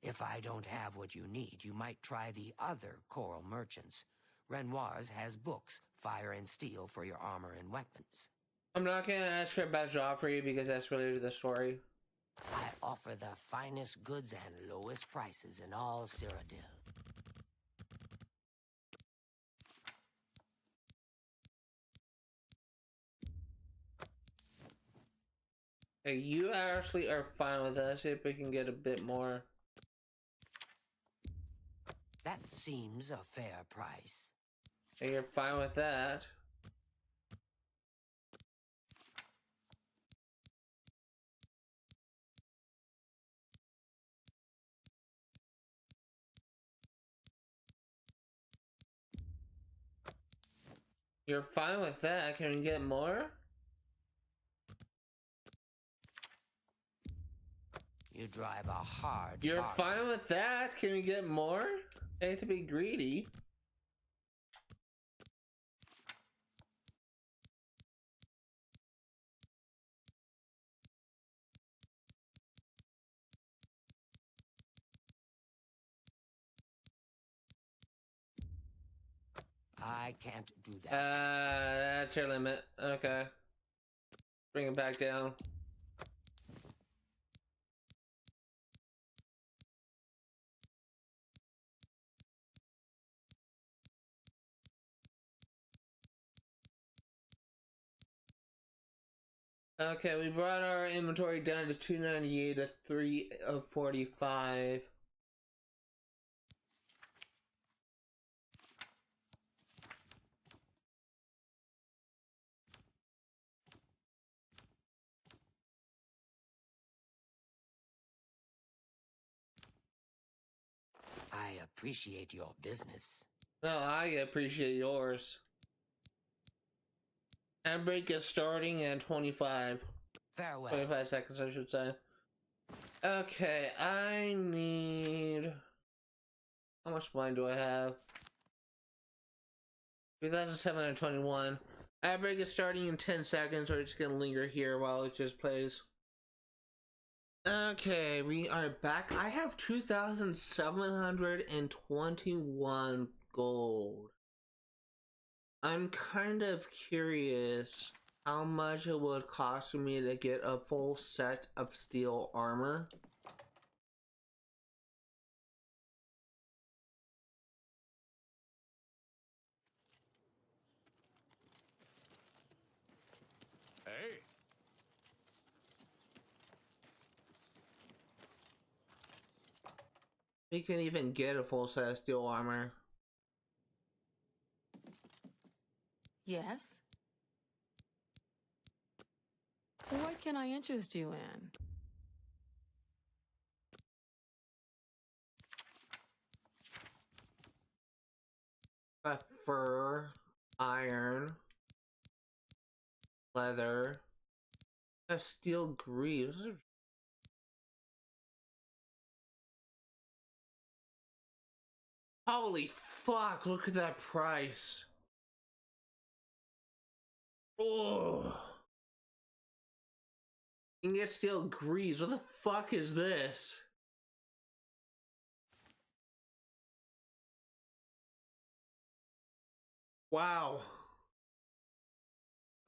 If I don't have what you need, you might try the other coral merchants. Renoir's has books, fire and steel for your armor and weapons. I'm not gonna ask her about Joffrey because that's related to the story. I offer the finest goods and lowest prices in all Cyrodiil. Hey, you actually are fine with us if we can get a bit more. That seems a fair price. Hey, you're fine with that. You're fine with that. Can we get more? You drive a hard You're bargain. fine with that? Can we get more? I hate to be greedy. I can't do that. That's your limit. Okay. Bring it back down. Okay, we brought our inventory down to 298 to 3 of 45. I appreciate your business. No, I appreciate yours. And break is starting at 25. Farewell. 25 seconds, I should say. Okay, I need... How much wine do I have? 3,721. Ad break is starting in 10 seconds. We're just gonna linger here while it just plays. Okay, we are back. I have 2,721 gold. I'm kind of curious how much it would cost me to get a full set of steel armor. Hey, We can even get a full set of steel armor. Yes? What can I interest you in? Fur, iron, leather, steel greaves. Holy fuck, look at that price. Oh. You can get steel greaves. What the fuck is this? Wow.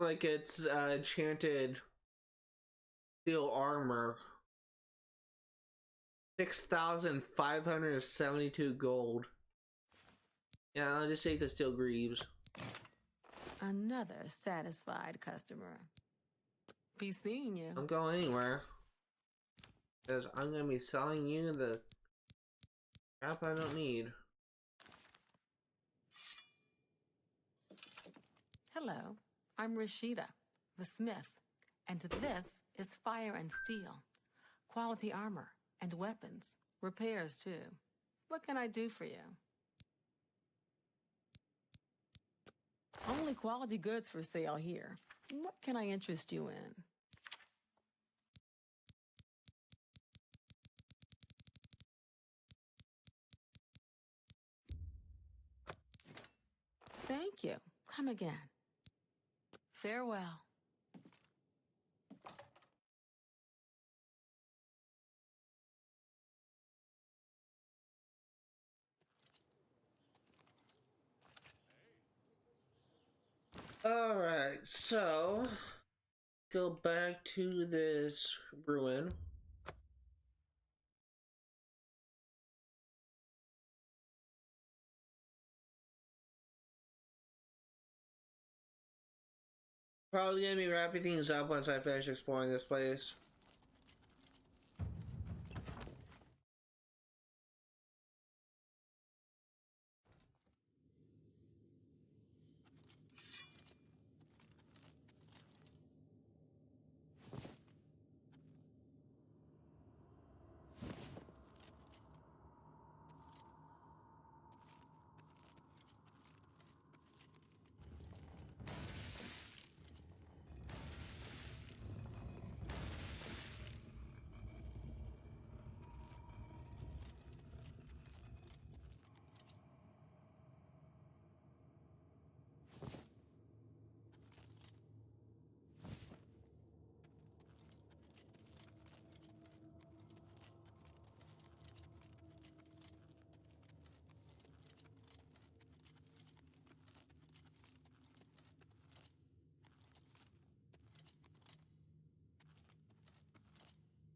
Like it's enchanted steel armor. 6,572 gold. Yeah, I'll just take the steel greaves. Another satisfied customer. Be seeing you. Don't go anywhere. Because I'm gonna be selling you the crap I don't need. Hello, I'm Rashida, the smith, and this is Fire and Steel. Quality armor and weapons. Repairs, too. What can I do for you? Only quality goods for sale here. What can I interest you in? Thank you. Come again. Farewell. Alright, so go back to this ruin. Probably gonna be wrapping things up once I finish exploring this place.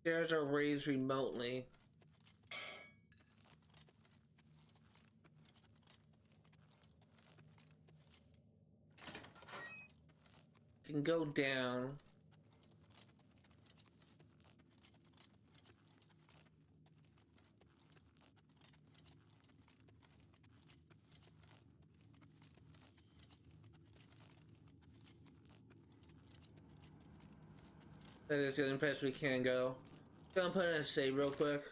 Stairs are raised remotely. Can go down. That is the only place we can go. Gonna put in a save real quick.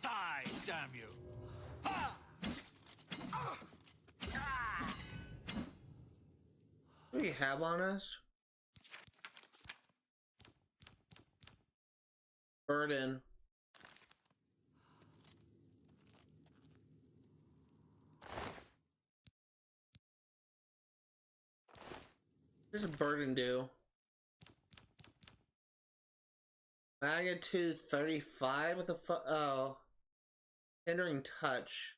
Die, damn you! What do we have on us? Burden. What does a burden do? Magnitude 35 with a oh. Hindering touch.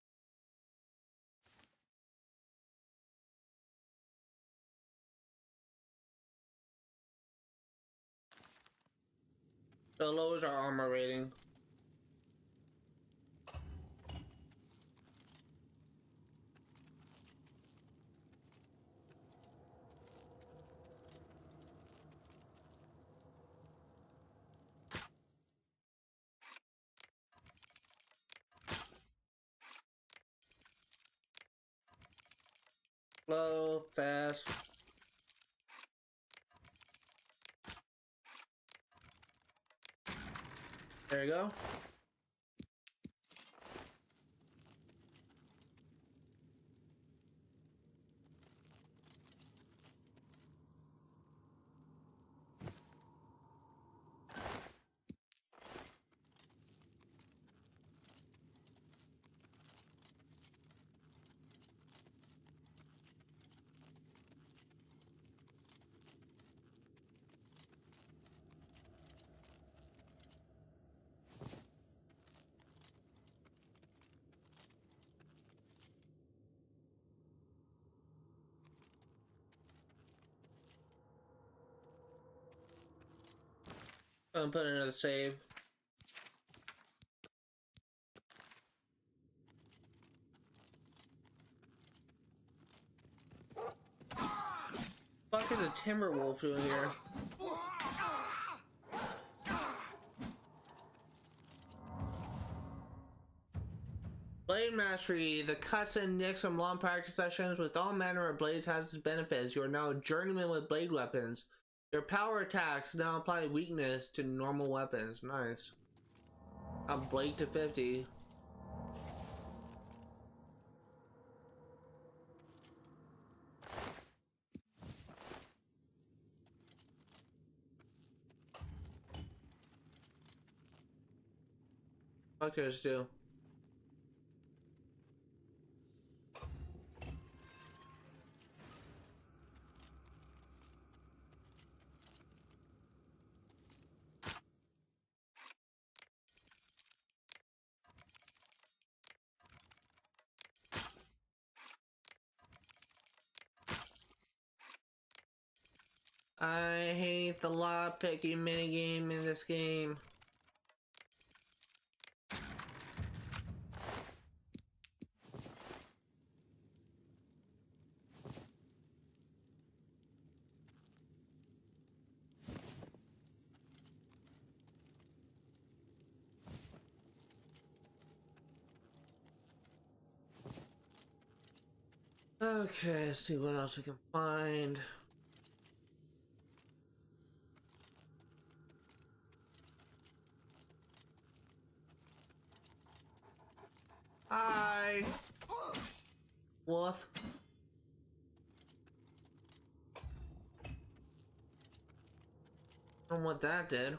So it lowers our armor rating. Slow, fast. There you go. I'm putting another save. Fuck is a timber wolf doing here? Blade Mastery. The cuts and nicks from long practice sessions with all manner of blades has its benefits. You are now a journeyman with blade weapons. Your power attacks now apply weakness to normal weapons. Nice. I'll blade to 50. Fuck those two. I hate the lockpicking minigame in this game. Okay, let's see what else we can find. Hi, wolf. I don't know what that did.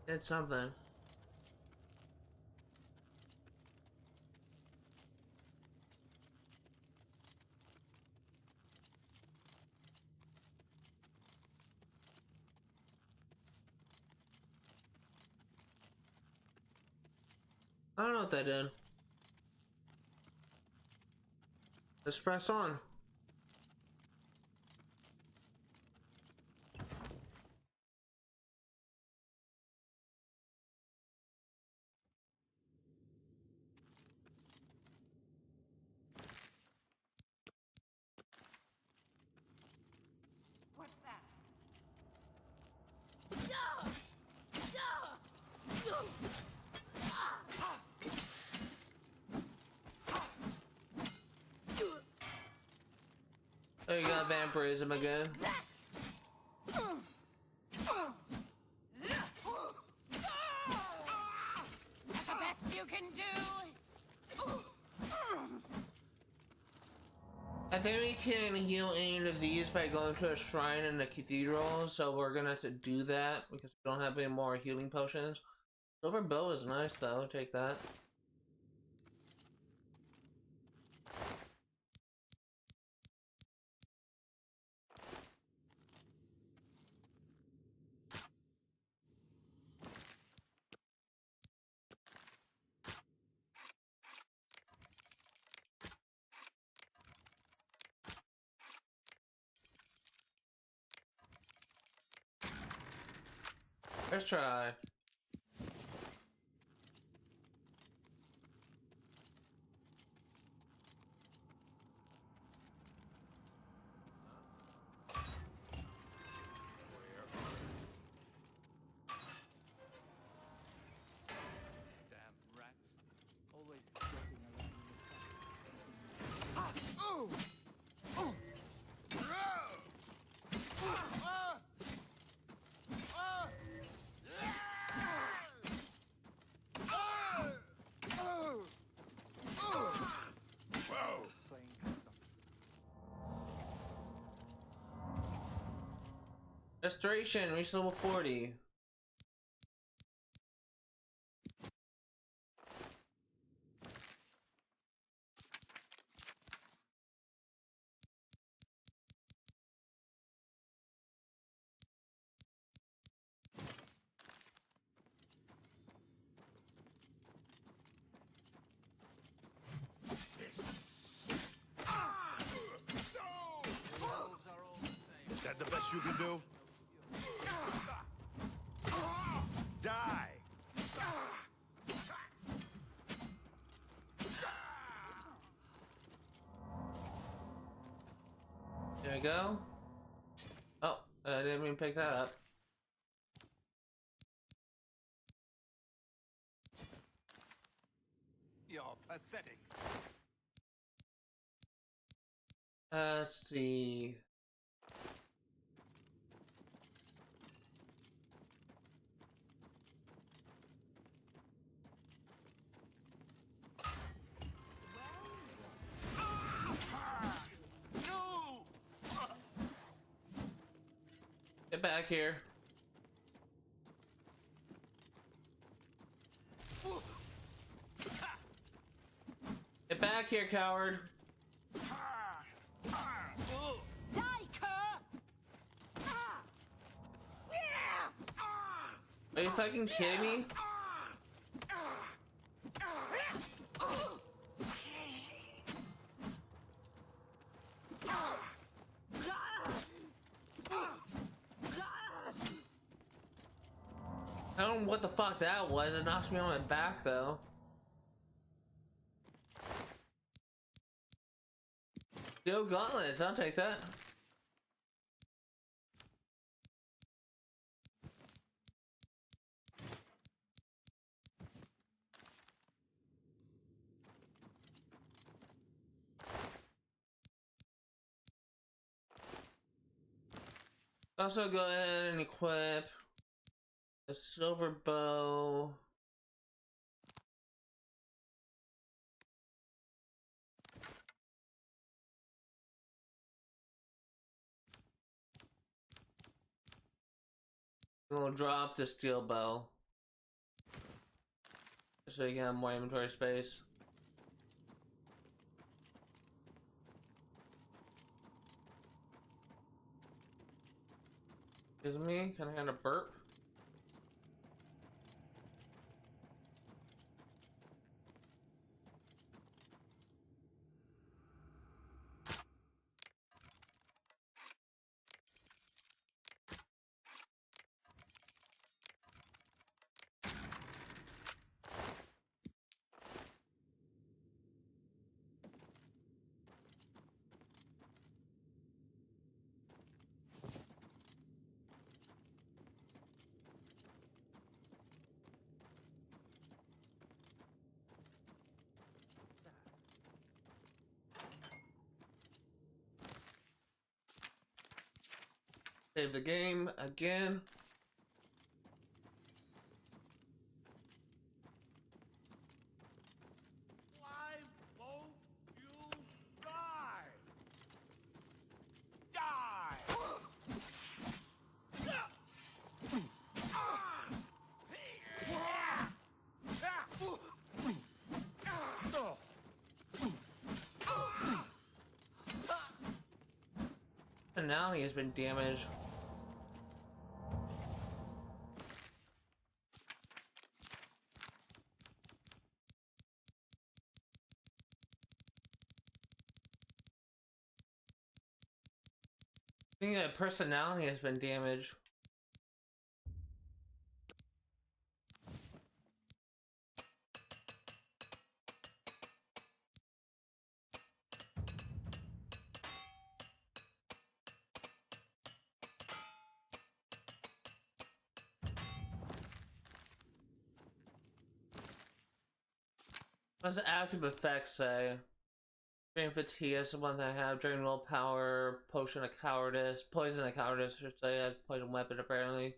Did something. I don't know what that did. Let's press on. Oh, you got vampirism again. That's the best you can do. I think we can heal any disease by going to a shrine in the cathedral, so we're gonna have to do that because we don't have any more healing potions. Silver bow is nice though, take that. Let's try. Restoration, reach level 40. Is that the best you can do? Die! There we go. Oh, I didn't even pick that up. You're pathetic. Let's see. Get back here. Get back here, coward. Die, cur! Are you fucking kidding me? I don't know what the fuck that was. It knocked me on my back though. Steel gauntlets, I'll take that. Also go ahead and equip a silver bow. And we'll drop the steel bow. So you can have more inventory space. Excuse me, can I have a burp? Save the game again. Why won't you die? Die! And now he has been damaged. I think that personality has been damaged. What does the active effects say? Drain fatigue is the one that I have. Drain willpower, potion of cowardice, poison of cowardice, I should say. I have poison weapon apparently.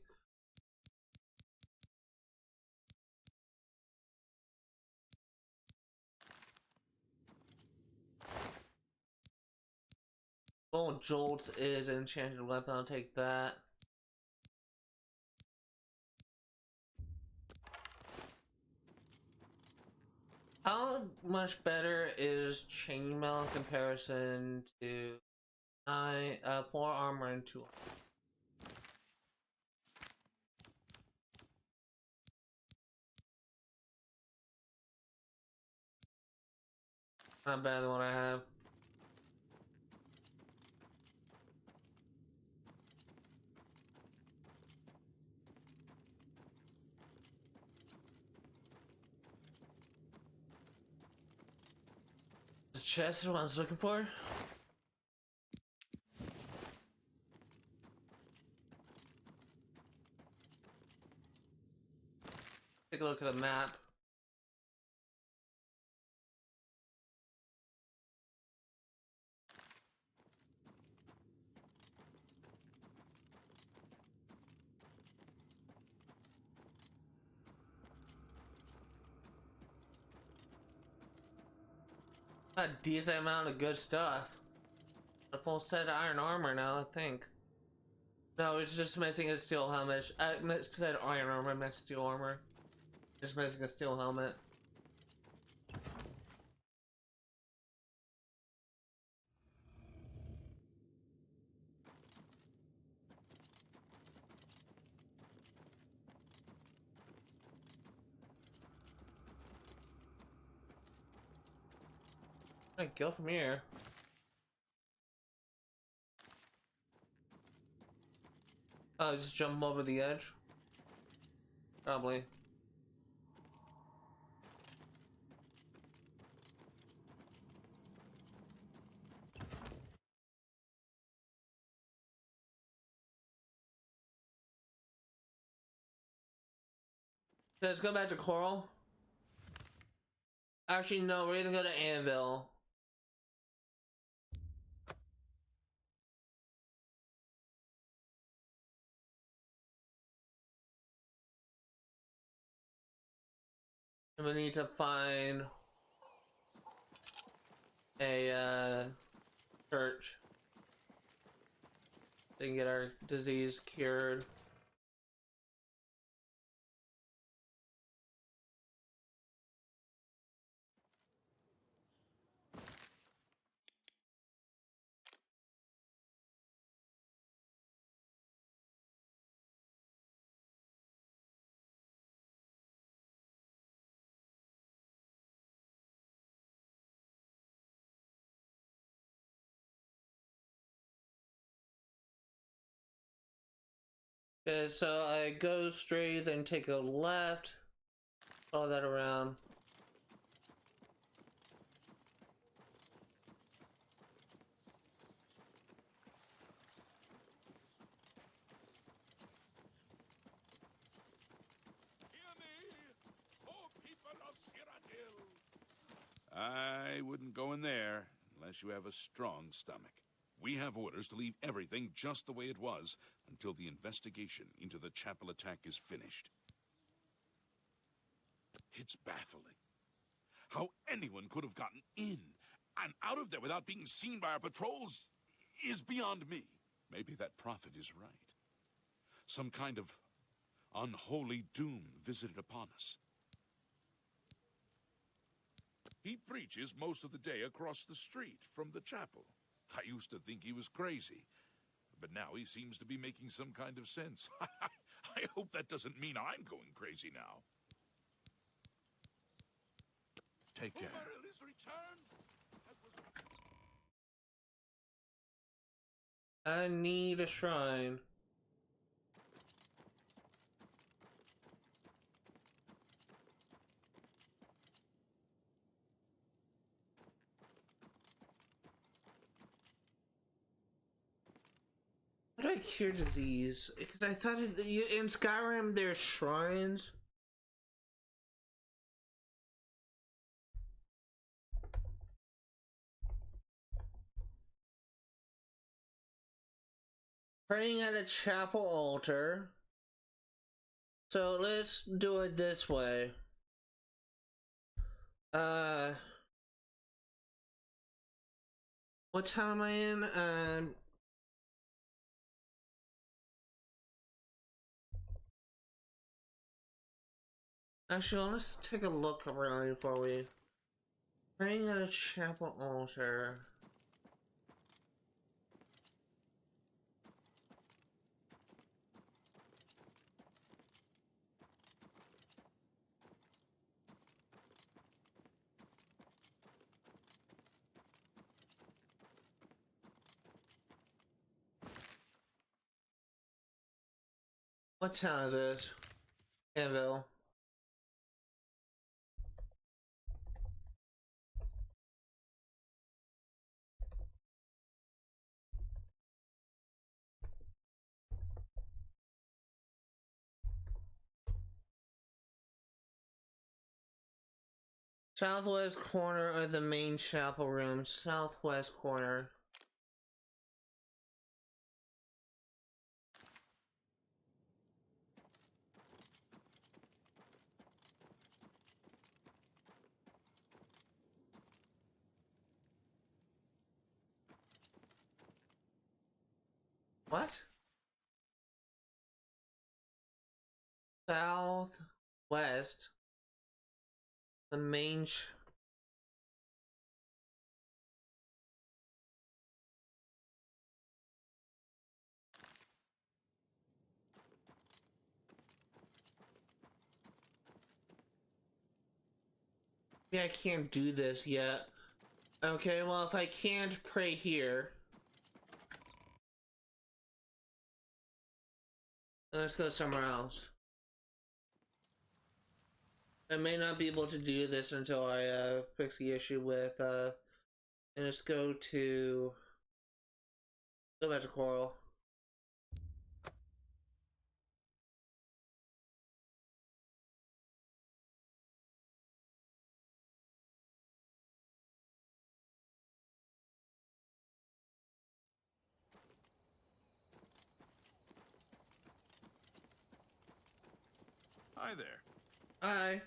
Oh, Jolt is an enchanted weapon, I'll take that. How much better is chainmail in comparison to 4 armor and 2 armor? Not better than what I have. This chest is what I was looking for. Take a look at the map. A decent amount of good stuff. A full set of iron armor now, I think. No, it's just missing a steel helmet. I said iron armor, I meant steel armor. Just missing a steel helmet. I go from here. Oh, just jump over the edge? Probably. Let's go back to Coral. Actually, no, we're gonna go to Anvil. And we need to find a church. So we can get our disease cured. Okay, so I go straight, then take a left, follow that around. I wouldn't go in there unless you have a strong stomach. We have orders to leave everything just the way it was until the investigation into the chapel attack is finished. It's baffling. How anyone could have gotten in and out of there without being seen by our patrols is beyond me. Maybe that prophet is right. Some kind of unholy doom visited upon us. He preaches most of the day across the street from the chapel. I used to think he was crazy, but now he seems to be making some kind of sense. I hope that doesn't mean I'm going crazy now. Take care. Laurel is returned. I need a shrine. How do I cure disease? Because I thought in Skyrim there's shrines. Praying at a chapel altar. So let's do it this way. What time am I in? Actually, let's take a look around before we... Praying at a chapel altar. What town is it? Anvil. Southwest corner of the main chapel room. Southwest corner. What? Southwest. The main Yeah, I can't do this yet. Okay, well, if I can't pray here, let's go somewhere else. I may not be able to do this until I fix the issue with and let's go back to Coral. Hi there. Hi.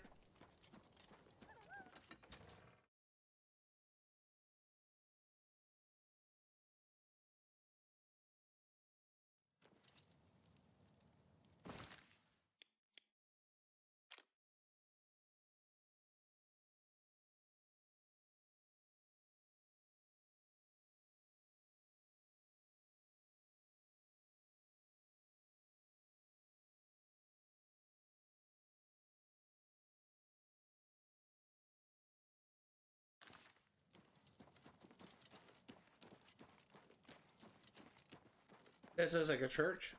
This looks like a church.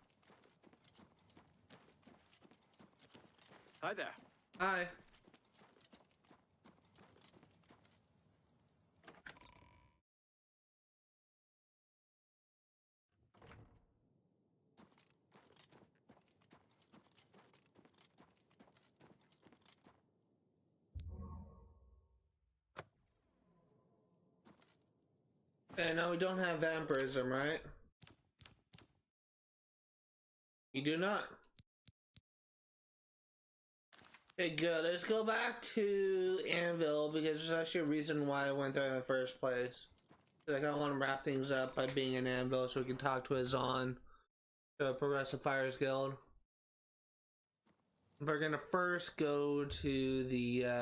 Hi there. Hi. And now we don't have vampirism, right? You do not. Okay, good. Let's go back to Anvil because there's actually a reason why I went there in the first place. Like, I want to wrap things up by being in Anvil so we can talk to Azan, the Progressive Fires Guild. We're gonna first go to the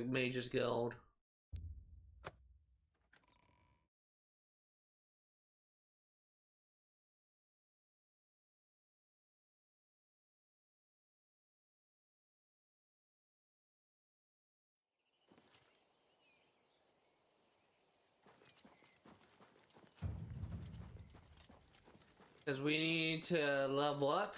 Mages Guild. Because we need to level up.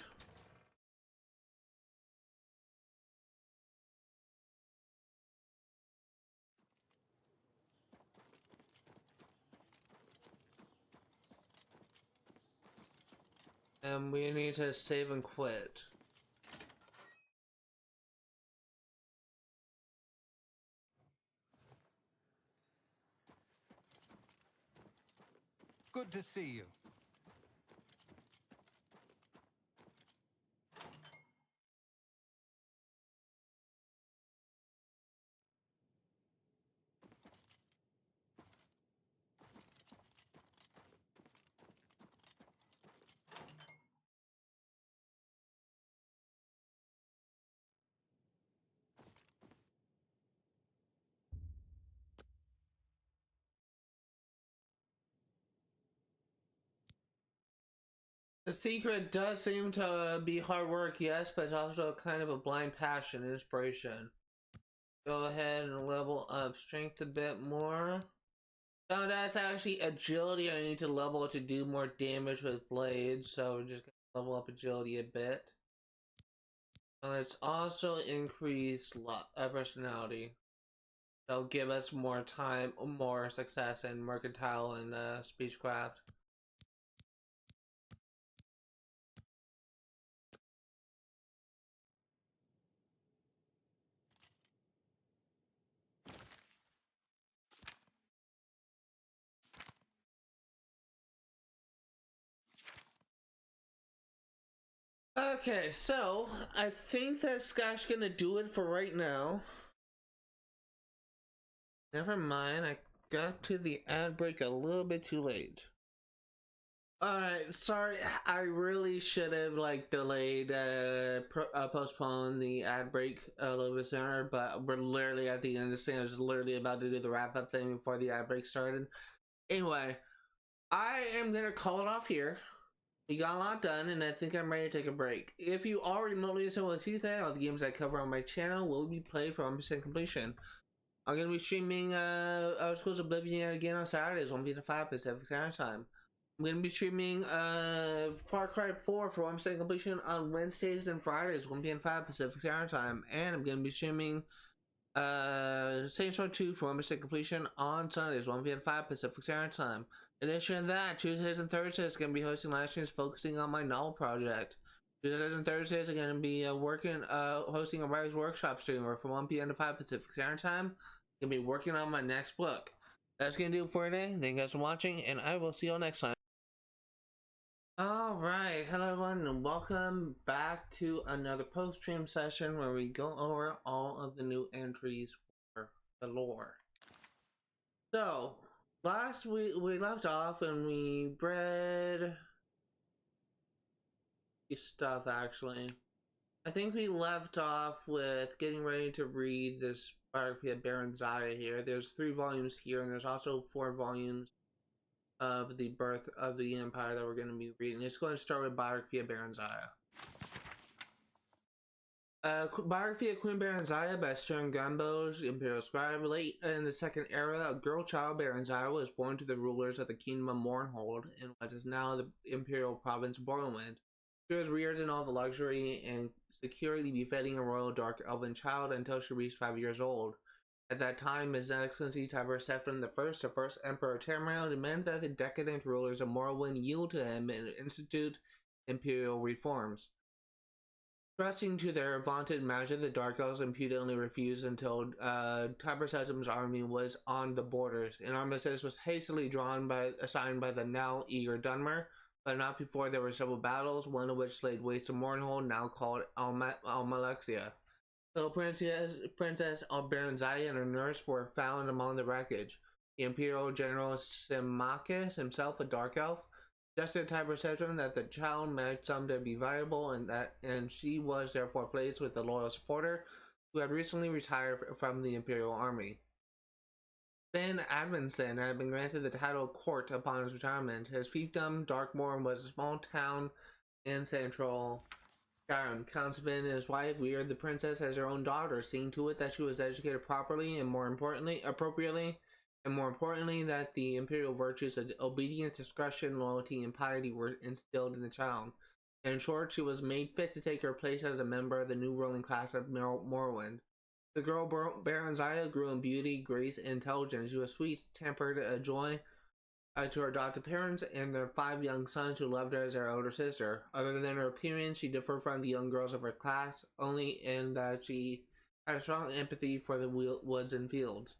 And we need to save and quit. Good to see you. The secret does seem to be hard work, yes, but it's also kind of a blind passion and inspiration. Go ahead and level up strength a bit more. No, that's actually agility. I need to level to do more damage with blades, so we're just gonna level up agility a bit. And let's also increase personality. That'll give us more time, more success in mercantile and speechcraft. Okay, so I think that's gonna do it for right now. Never mind, I got to the ad break a little bit too late. Alright, sorry, I really should have delayed, postponed the ad break a little bit sooner, but we're literally at the end of this thing. I was literally about to do the wrap up thing before the ad break started. Anyway, I am gonna call it off here. We got a lot done, and I think I'm ready to take a break. If you are remotely someone sees that, all the games I cover on my channel will be played for 100% completion. I'm gonna be streaming Outer Scrolls Oblivion again on Saturdays, 1 p.m. to 5 Pacific Standard Time. I'm gonna be streaming Far Cry 4 for 100% completion on Wednesdays and Fridays, 1 p.m. to 5 Pacific Standard Time, and I'm gonna be streaming Saints Row 2 for 100% completion on Sundays, 1 p.m. to 5 Pacific Standard Time. In addition to that, Tuesdays and Thursdays, I'm going to be hosting live streams focusing on my novel project. Tuesdays and Thursdays, I'm going to be hosting a writer's workshop streamer from 1 p.m. to 5 Pacific Standard Time. I'm going to be working on my next book. That's going to do it for today. Thank you guys for watching, and I will see you all next time. Alright, hello everyone, and welcome back to another post-stream session where we go over all of the new entries for the lore. So, last week we left off and we read stuff actually. I think we left off with getting ready to read this biography of Baron Zaya here. There's 3 volumes here, and there's also 4 volumes of the birth of the empire that we're going to be reading. It's going to start with biography of Baron Zaya. Biography of Queen Baron Zaya by Stern Gumbo's Imperial Scribe. Late in the Second Era, a girl child, Baron Zaya, was born to the rulers of the Kingdom of Mournhold in what is now the Imperial Province of Borderland. She was reared in all the luxury and security befitting a royal dark elven child until she reached 5 years old. At that time, His Excellency Tiber Septim I, the first Emperor Tamriel, demanded that the decadent rulers of Morrowind yield to him and institute imperial reforms. Trusting to their vaunted magic, the Dark Elves impudently refused until Tiber Septim's army was on the borders. An armistice was hastily assigned by the now eager Dunmer, but not before there were several battles, one of which laid waste to Mournhold, now called Almalexia. Little Princess Berenziah and her nurse were found among the wreckage. The Imperial General Symmachus, himself a Dark Elf, suggested Tiber Septim that the child might someday be viable, and she was therefore placed with the loyal supporter who had recently retired from the Imperial Army. Finn Advinson had been granted the title Court upon his retirement. His fiefdom, Darkmoor, was a small town in central Skyrim. Count Finn and his wife reared the princess as their own daughter, seeing to it that she was educated properly and appropriately, and more importantly, that the imperial virtues of obedience, discretion, loyalty, and piety were instilled in the child. In short, she was made fit to take her place as a member of the new ruling class of Morrowind. The girl Berenziah grew in beauty, grace, and intelligence. She was sweet-tempered, a joy to her adopted parents and their 5 young sons who loved her as their older sister. Other than her appearance, she differed from the young girls of her class, only in that she had a strong empathy for the woods and fields.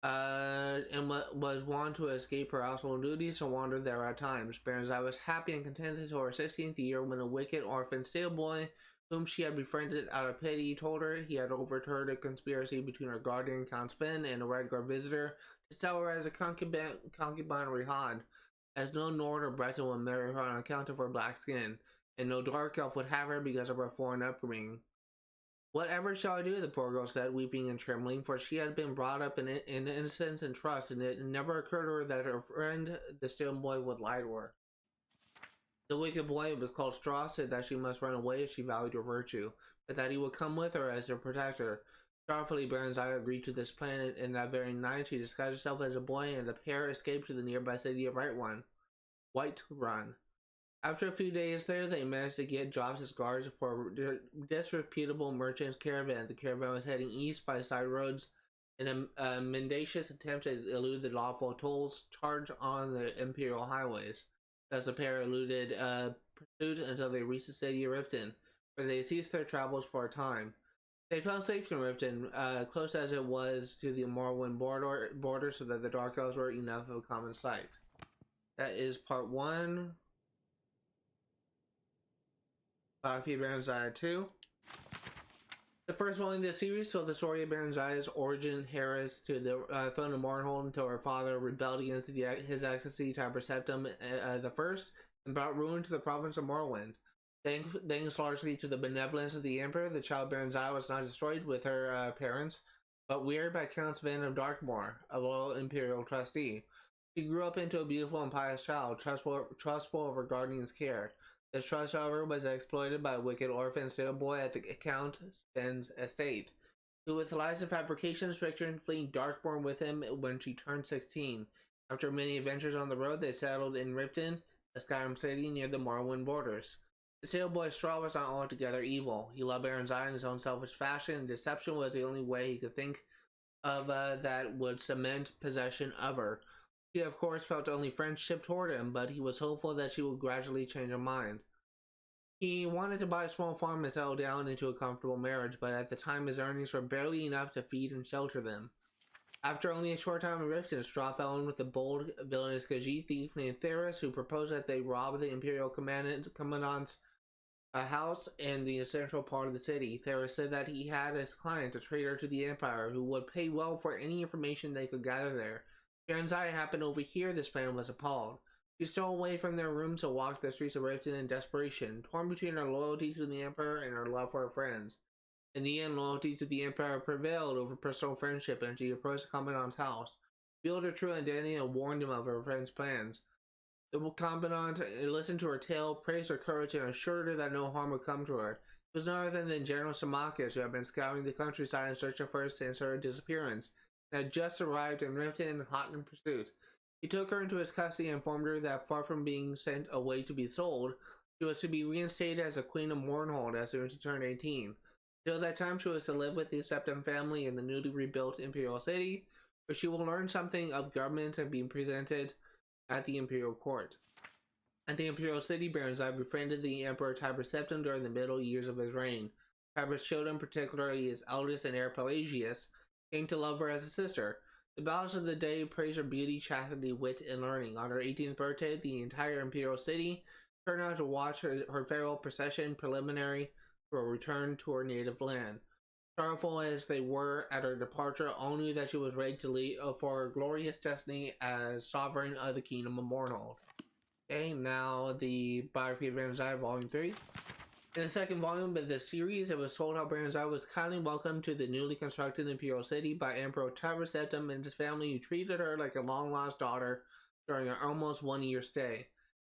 And was wont to escape her household duties and wander there at times. Berenziah was happy and contented until her 16th year, when a wicked orphan stable-boy, whom she had befriended out of pity, told her he had overheard a conspiracy between her guardian, Count Sven, and a Redguard visitor to sell her as a concubine Rihad, as no Nord or Breton would marry her on account of her black skin, and no Dark Elf would have her because of her foreign upbringing. "Whatever shall I do?" the poor girl said, weeping and trembling, for she had been brought up in innocence and trust, and it never occurred to her that her friend, the stable boy, would lie to her. The wicked boy, who was called Straw, said that she must run away if she valued her virtue, but that he would come with her as her protector. Sorrowfully, Berenziah agreed to this plan, and that very night she disguised herself as a boy, and the pair escaped to the nearby city of Whiterun. After a few days there, they managed to get jobs as guards for a disreputable merchant's caravan. The caravan was heading east by side roads in a mendacious attempt to elude the lawful tolls charged on the imperial highways. Thus, the pair eluded pursuit until they reached the city of Riften, where they ceased their travels for a time. They felt safe in Riften, close as it was to the Morrowind border, so that the Dark Elves were enough of a common sight. That is part 1. Biography of Berenziah 2. The first one in the series told the story of Berenziah's origin, heiress to the throne of Mournhold, until her father rebelled against his excellency Tiber Septim the First, and brought ruin to the province of Morrowind. Thanks largely to the benevolence of the Emperor, the child Berenziah was not destroyed with her parents, but reared by Count Sven of Darkmoor, a loyal imperial trustee. She grew up into a beautiful and pious child, trustful of her guardian's care. This trust, however, was exploited by a wicked orphan stable-boy at the Count Sven's estate, who with lies and fabrications tricked her into fleeing Darkmoor with him when she turned 16. After many adventures on the road, they settled in Riften, a Skyrim city near the Morrowind borders. The stable-boy Straw was not altogether evil. He loved Berenziah in his own selfish fashion, and deception was the only way he could think of that would cement possession of her. She, of course, felt only friendship toward him, but he was hopeful that she would gradually change her mind. He wanted to buy a small farm and settle down into a comfortable marriage, but at the time his earnings were barely enough to feed and shelter them. After only a short time in Riften, Straw fell in with a bold, villainous Khajiit thief named Theris, who proposed that they rob the Imperial Commandant's house in the central part of the city. Theris said that he had as client a traitor to the Empire, who would pay well for any information they could gather there. Berenziah happened to overhear this plan and was appalled. She stole away from their rooms and walked the streets of Riften in desperation, torn between her loyalty to the Emperor and her love for her friends. In the end, loyalty to the Emperor prevailed over personal friendship, and she approached the Commandant's house, revealed her true identity, and warned him of her friend's plans. The Commandant listened to her tale, praised her courage, and assured her that no harm would come to her. It was none other than General Symmachus, who had been scouring the countryside in search of her since her disappearance, and had just arrived in Riften, hot in pursuit. He took her into his custody and informed her that far from being sent away to be sold, she was to be reinstated as a Queen of Mournhold as soon as she turned 18. Until that time, she was to live with the Septim family in the newly rebuilt Imperial City, where she will learn something of government and be presented at the Imperial Court. At the Imperial City, Baranzai befriended the Emperor Tiber Septim during the middle years of his reign. Tiber's children, particularly his eldest and heir Pelagius, came to love her as a sister. The balance of the day praised her beauty, chastity, wit, and learning. On her 18th birthday, the entire Imperial City turned out to watch her farewell procession preliminary to a return to her native land. Sorrowful as they were at her departure, all knew that she was ready to lead for a glorious destiny as sovereign of the Kingdom of Mournhold. Okay, now the biography of Baranzai, Volume 3. In the second volume of this series, it was told how Baranzai was kindly welcomed to the newly constructed Imperial City by Emperor Tiber Septim and his family, who treated her like a long-lost daughter during her almost one-year stay.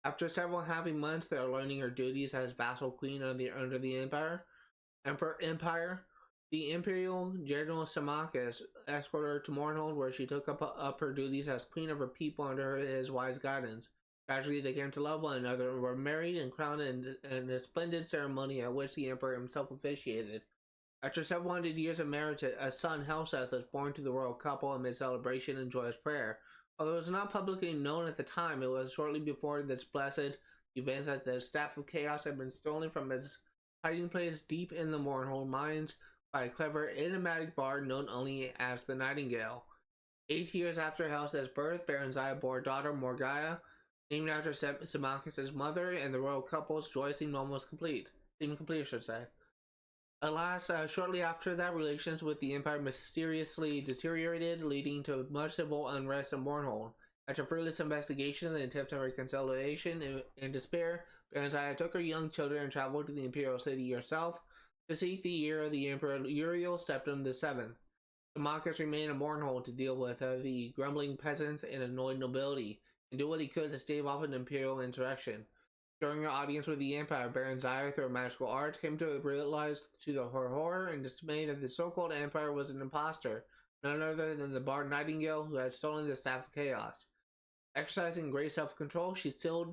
After several happy months, they are learning her duties as vassal queen under the Empire. The Imperial General Symmachus escorted her to Mournhold, where she took up her duties as queen of her people under his wise guidance. Gradually, they came to love one another and were married and crowned in a splendid ceremony at which the Emperor himself officiated. After several hundred years of marriage, a son, Helseth, was born to the royal couple amid celebration and joyous prayer. Although it was not publicly known at the time, it was shortly before this blessed event that the Staff of Chaos had been stolen from its hiding place deep in the Mournhold mines by a clever, enigmatic bard known only as the Nightingale. 8 years after Helseth's birth, Baranzai bore a daughter, Morgaya, named after Symmachus' mother, and the royal couple's joy seemed almost complete. Alas, shortly after that, relations with the Empire mysteriously deteriorated, leading to much civil unrest in Mournhold. After fruitless investigation and attempts at reconciliation, in despair, Baranzai took her young children and traveled to the Imperial City herself to seek the ear of the Emperor Uriel Septim VII. Symmachus remained in Mournhold to deal with the grumbling peasants and annoyed nobility, and do what he could to stave off an imperial insurrection. During her audience with the Empire, Baranzai, through magical arts, came to realize to her horror and dismay that the so-called Empire was an impostor, none other than the bard Nightingale who had stolen the Staff of Chaos. Exercising great self-control, she concealed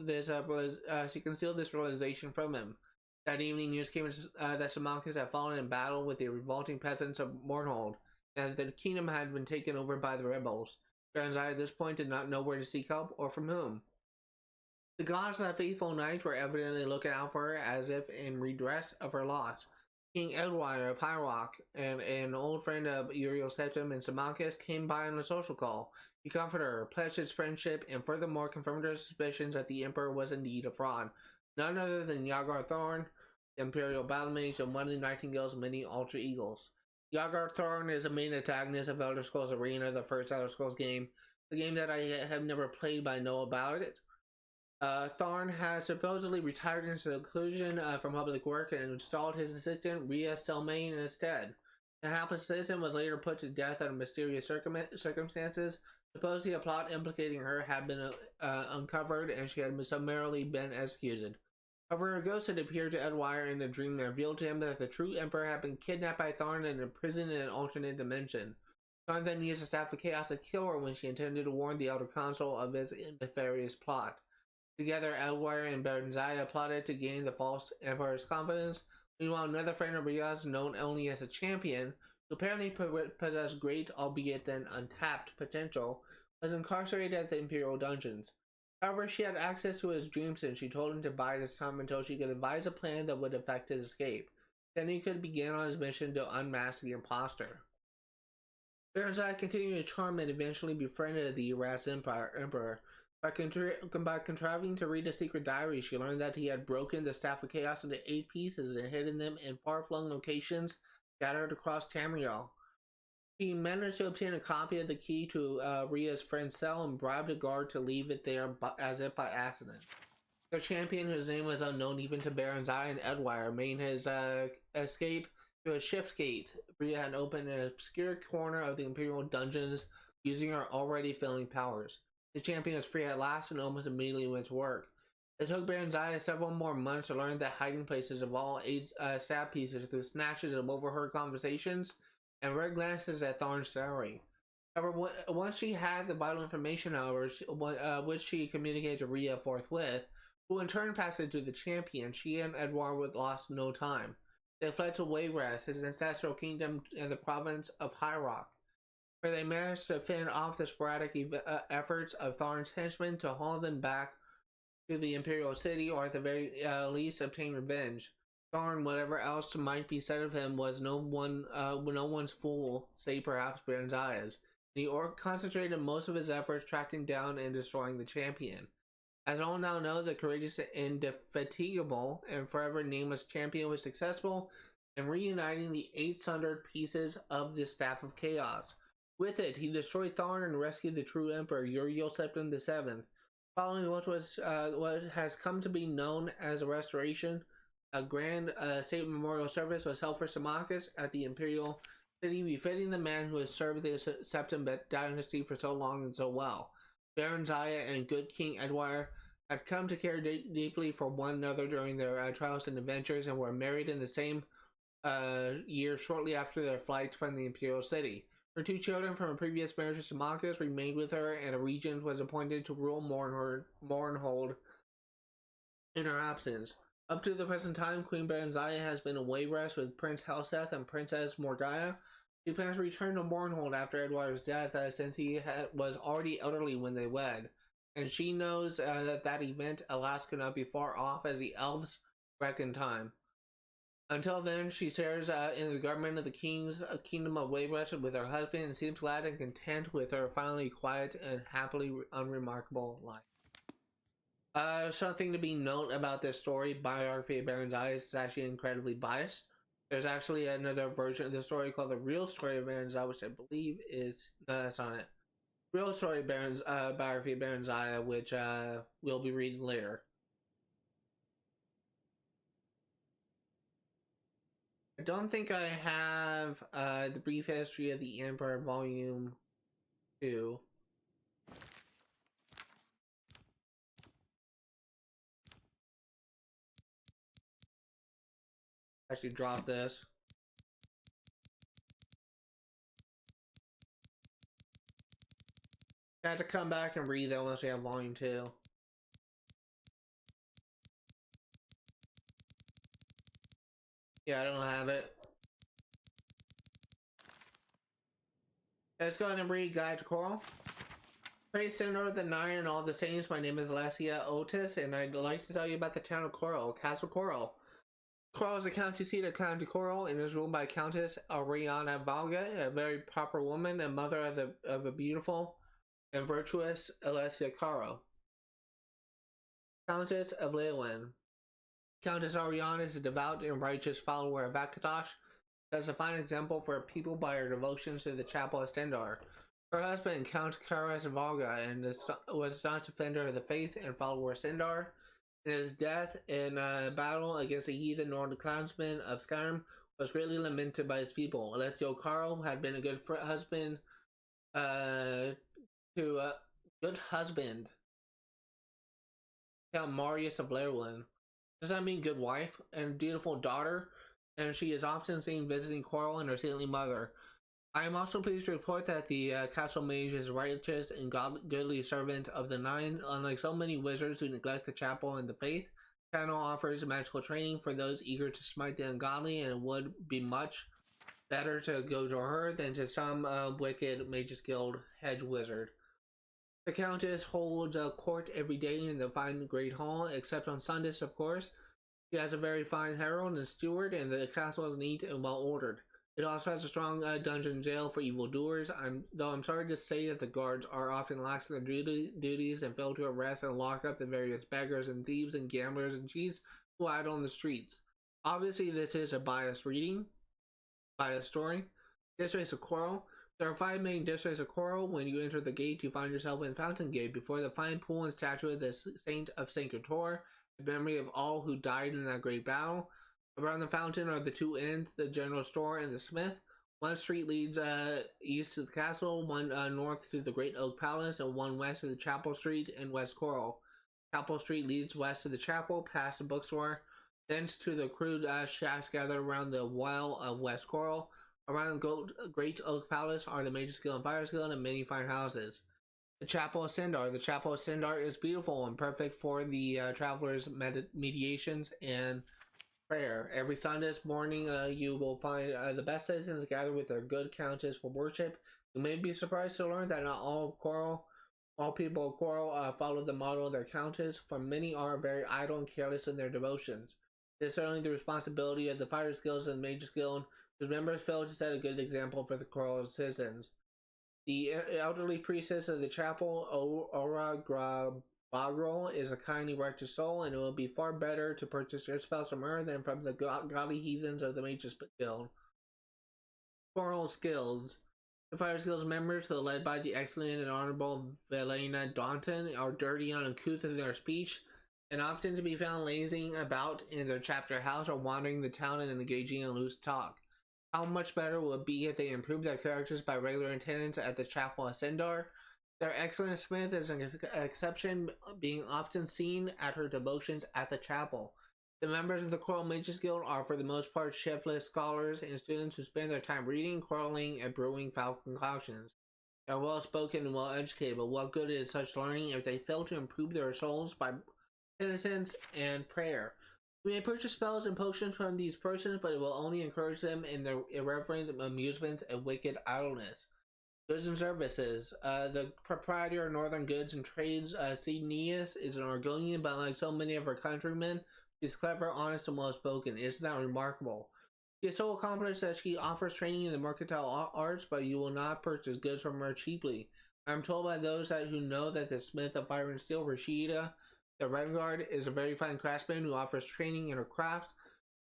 this realization from him. That evening, news came that Symmachus had fallen in battle with the revolting peasants of Mournhold, and that the kingdom had been taken over by the rebels. Baranzai at this point did not know where to seek help or from whom. The gods of that faithful night were evidently looking out for her as if in redress of her loss. King Edwire of High Rock and an old friend of Uriel Septim and Symmachus came by on a social call. He comforted her, pledged his friendship, and furthermore confirmed her suspicions that the Emperor was indeed a fraud. None other than Yagar Thorn, the Imperial battle mage, and one of the Nightingale's many alter egos. Yagar Thorn is a main antagonist of Elder Scrolls Arena, the first Elder Scrolls game, the game that I have never played but I know about it. Thorn has supposedly retired in seclusion from public work and installed his assistant, Rhea Selmain, instead. The hapless citizen was later put to death under mysterious circumstances. Supposedly a plot implicating her had been uncovered and she had summarily been executed. However, a ghost had appeared to Edwire in a dream that revealed to him that the true Emperor had been kidnapped by Thorn and imprisoned in an alternate dimension. Thorn then used the Staff of Chaos to kill her when she intended to warn the Elder Council of his nefarious plot. Together, Edwire and Baranzai plotted to gain the false Emperor's confidence. Meanwhile, another friend of Ria's, known only as a champion, who apparently possessed great, albeit then untapped, potential, was incarcerated at the Imperial dungeons. However, she had access to his dreams and she told him to bide his time until she could devise a plan that would effect his escape. Then he could begin on his mission to unmask the imposter. Baranzai continued to charm and eventually befriended the harassed Emperor. By contriving to read a secret diary, she learned that he had broken the Staff of Chaos into 8 pieces and hidden them in far-flung locations scattered across Tamriel. She managed to obtain a copy of the key to Rhea's friend's cell and bribed a guard to leave it there as if by accident. The champion, whose name was unknown even to Baranzai and Edwire, made his escape through a shift gate Rhea had opened in an obscure corner of the Imperial dungeons using her already failing powers. The champion was free at last and almost immediately went to work. It took Baranzai several more months to learn the hiding places of all 8 stab pieces through snatches of overheard conversations and rare glances at Thorn's diary. However, once she had the vital information, however, which she communicated to Rhea forthwith, who in turn passed it to the champion, she and Edward lost no time. They fled to Wayrest, his ancestral kingdom in the province of High Rock, where they managed to fend off the sporadic efforts of Thorn's henchmen to haul them back to the Imperial City, or at the very least obtain revenge. Tarn, whatever else might be said of him, was no one's fool, save perhaps Baronzia's. The Orc concentrated most of his efforts tracking down and destroying the champion. As all now know, the courageous, indefatigable, and forever nameless champion was successful in reuniting the 8 sundered pieces of the Staff of Chaos. With it, he destroyed Tarn and rescued the true Emperor, Uriel Septim VII. Following what has come to be known as a restoration, a grand state memorial service was held for Symmachus at the Imperial City, befitting the man who has served the Septim dynasty for so long and so well. Baronzia and good King Edward had come to care deeply for one another during their trials and adventures, and were married in the same year shortly after their flight from the Imperial City. Her 2 children from a previous marriage to Symmachus remained with her, and a regent was appointed to rule Mournhold in her absence. Up to the present time, Queen Baronzia has been away rest with Prince Helseth and Princess Morgaya. She plans to return to Mournhold after Edward's death, since he was already elderly when they wed. And she knows that event, alas, could not be far off as the elves reckon time. Until then, she shares in the government of the kingdom of Wayrest with her husband, and seems glad and content with her finally quiet and happily unremarkable life. Something to be note about this story, biography of Baronzia, is actually incredibly biased. There's actually another version of the story called The Real Story of Baronzia, which I believe is... No, that's not it. Real Story of biography of Baronzia, which we'll be reading later. I don't think I have The Brief History of the Emperor Volume 2. Actually drop this. I have to come back and read that unless we have Volume 2. Yeah, I don't have it. Let's go ahead and read Guide to Coral. Praise Center, the Nine, and all the saints. My name is Lassia Otis, and I'd like to tell you about the town of Coral, Castle Coral. Coral is the county seat of County Coral and is ruled by Countess Ariana Valga, a very proper woman and mother of a beautiful and virtuous Alessia Caro, Countess of Lewin. Countess Ariana is a devout and righteous follower of Akatosh, as a fine example for people by her devotions to the Chapel of Stendar. Her husband, Count Karas Valga, was a staunch defender of the faith and follower of Stendar. In his death in a battle against the heathen Nordic clansmen of Skyrim was greatly lamented by his people. Alessio Caro had been a good husband Count Marius of Lerwin. Does that mean good wife and dutiful daughter? And she is often seen visiting Coral and her saintly mother. I am also pleased to report that the castle mage is righteous and goodly servant of the Nine. Unlike so many wizards who neglect the chapel and the faith, the channel offers magical training for those eager to smite the ungodly, and it would be much better to go to her than to some wicked Mages Guild hedge wizard. The Countess holds a court every day in the fine great hall, except on Sundays, of course. She has a very fine herald and steward, and the castle is neat and well ordered. It also has a strong dungeon jail for evildoers, though I'm sorry to say that the guards are often lax in their duties and fail to arrest and lock up the various beggars and thieves and gamblers and cheats who idle on the streets. Obviously, this is a biased story. Districts of Coral. There are 5 main districts of Coral. When you enter the gate, you find yourself in Fountain Gate, before the fine pool and statue of the Saint of St. Couture, in memory of all who died in that great battle. Around the fountain are the 2 inns, the general store, and the smith. One street leads east to the castle, one north to the Great Oak Palace, and one west to the Chapel Street and West Coral. Chapel Street leads west to the chapel, past the bookstore, thence to the crude shacks gathered around the well of West Coral. Around the Great Oak Palace are the Mages Guild and Fires Guild and many fine houses. The Chapel of Stendar. The Chapel of Stendar is beautiful and perfect for the travelers' meditations and prayer. Every Sunday morning, you will find the best citizens gather with their good countess for worship. You may be surprised to learn that not all of Coral All people of Coral follow the model of their countess, for many are very idle and careless in their devotions. It is certainly the responsibility of the Fighters Guilds and the Mages Guild, whose members fail to set a good example for the Coral citizens. The elderly priestess of the chapel, Ora Bagrol, is a kindly righteous soul, and it will be far better to purchase your spouse from her than from the godly heathens of the Mages Guild. Coral's Guilds. The Fighters Guild's members, though led by the excellent and honorable Velena Daunton, are dirty and uncouth in their speech, and often to be found lazing about in their chapter house or wandering the town and engaging in loose talk. How much better will it be if they improve their characters by regular attendance at the chapel of Sindar? Their excellent smith is an exception, being often seen at her devotions at the chapel. The members of the Coral Mages Guild are for the most part shiftless scholars and students who spend their time reading, quarreling, and brewing foul concoctions. They are well spoken and well educated, but what good is such learning if they fail to improve their souls by penitence and prayer? We may purchase spells and potions from these persons, but it will only encourage them in their irreverent amusements and wicked idleness. Goods and services. The proprietor of Northern Goods and Trades, Cneus, is an Argonian, but like so many of her countrymen, she's clever, honest, and well spoken. Isn't that remarkable? She is so accomplished that she offers training in the mercantile arts, but you will not purchase goods from her cheaply. I am told by those who know that the smith of Fire and Steel, Rashida, the Renguard, is a very fine craftsman who offers training in her craft,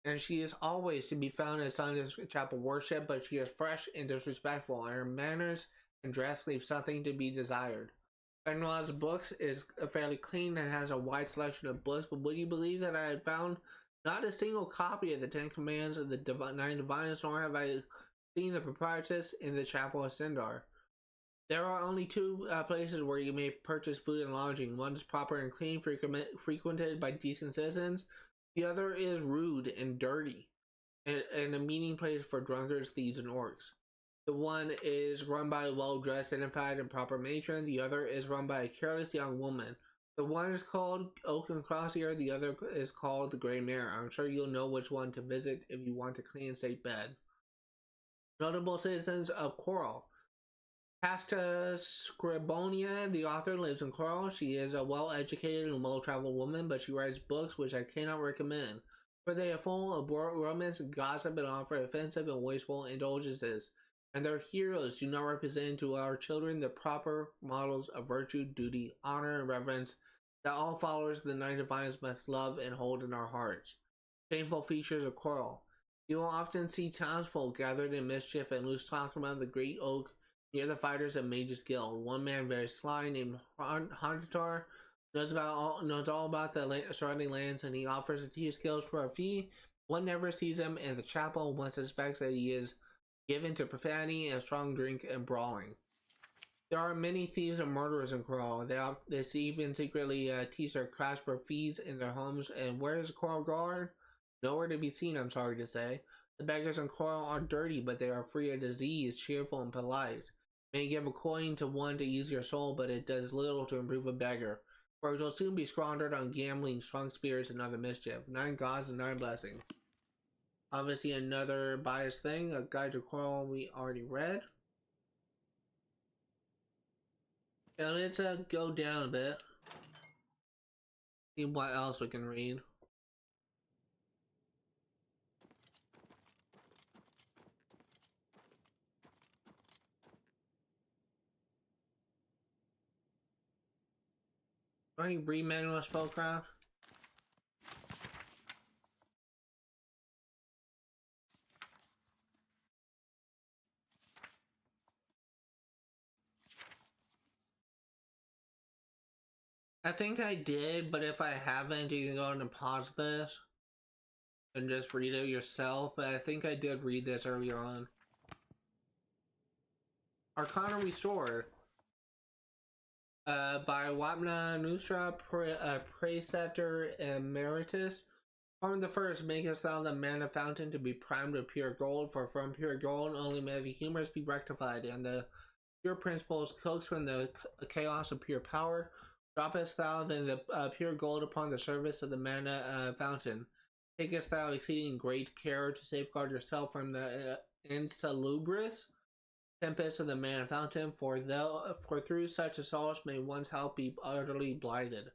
and she is always to be found in Sunday's chapel worship, but she is fresh and disrespectful, and her manners and dress leave something to be desired. Benoit's books is fairly clean and has a wide selection of books, but would you believe that I had found not a single copy of the 10 Commands of the Nine Divines, nor have I seen the proprietress in the chapel of Sindar. There are only two places where you may purchase food and lodging. One is proper and clean, frequented by decent citizens. The other is rude and dirty, and a meeting place for drunkards, thieves, and orcs. The one is run by a well-dressed, dignified, and proper matron. The other is run by a careless young woman. The one is called Oak and Crossier. The other is called the Grey Mare. I'm sure you'll know which one to visit if you want a clean and safe bed. Notable citizens of Coral. Casta Scribonia, the author, lives in Coral. She is a well-educated and well-traveled woman, but she writes books which I cannot recommend, for they are full of romance, gossip, and offer offensive and wasteful indulgences, and their heroes do not represent to our children the proper models of virtue, duty, honor, and reverence that all followers of the Nine Divines must love and hold in our hearts. Shameful features of Coral. You will often see townsfolk gathered in mischief and loose talk around the great oak near the Fighters and Mages Guild. One man, very sly, named Hontatar, knows all about the surrounding lands, and he offers to teach skills for a fee. One never sees him in the chapel. One suspects that he is given to profanity and strong drink and brawling. There are many thieves and murderers in Coral. They even secretly teach their crafts for fees in their homes. And where is the Coral Guard? Nowhere to be seen, I'm sorry to say. The beggars in Coral are dirty, but they are free of disease, cheerful, and polite. May give a coin to one to ease your soul, but it does little to improve a beggar, for it will soon be squandered on gambling, strong spirits, and other mischief. 9 gods and 9 blessings. Obviously another biased thing. A Guide to Coral we already read. Now let's go down a bit. See what else we can read. Any breed manual spellcraft? I think I did, but if I haven't, you can go and pause this and just read it yourself. But I think I did read this earlier on. Arcana Restored. By Wapna Nusra, Preceptor Emeritus. Form the first, makest thou the mana fountain to be primed with pure gold, for from pure gold only may the humors be rectified, and the pure principles coaxed from the chaos of pure power. Droppest thou then the pure gold upon the surface of the mana fountain. Takest thou exceeding great care to safeguard yourself from the insalubris tempest of the man fountain, for through such assaults may one's health be utterly blighted.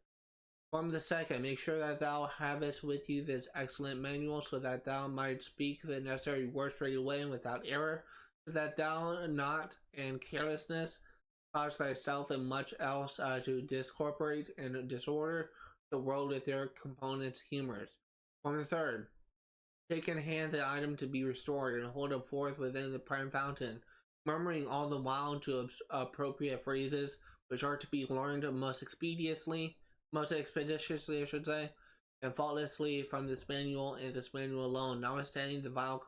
Form the second, make sure that thou havest with you this excellent manual, so that thou might speak the necessary words straight away and without error, so that thou not in carelessness cause thyself and much else to discorporate and disorder the world with their component humors. Form the third, take in hand the item to be restored and hold it forth within the prime fountain, murmuring all the while to appropriate phrases which are to be learned most expeditiously, I should say, and faultlessly from this manual and this manual alone, notwithstanding the vile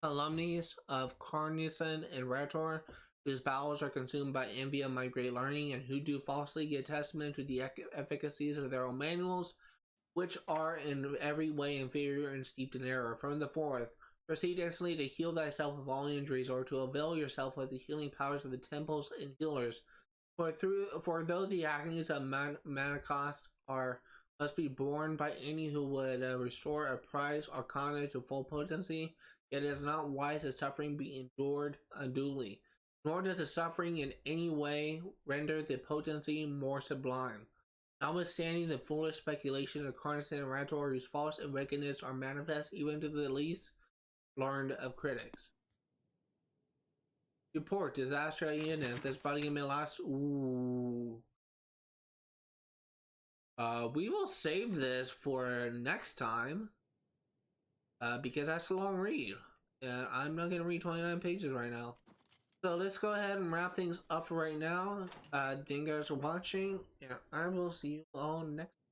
calumnies of Carnison and Rator, whose bowels are consumed by envy of my great learning, and who do falsely give testament to the efficacies of their own manuals, which are in every way inferior and steeped in error. From the fourth, proceed instantly to heal thyself of all injuries, or to avail yourself of the healing powers of the temples and healers. For though the agonies of Manacost must be borne by any who would restore a prize arcana to full potency, yet it is not wise that suffering be endured unduly, nor does the suffering in any way render the potency more sublime. Notwithstanding the foolish speculation of Carnison and Rator, whose faults and wickedness are manifest even to the least learned of critics. Report, disaster at Unit. This body may last. Ooh. We will save this for next time. Because that's a long read. And I'm not gonna read 29 pages right now. So let's go ahead and wrap things up for right now. Thank you guys for watching, and I will see you all next time.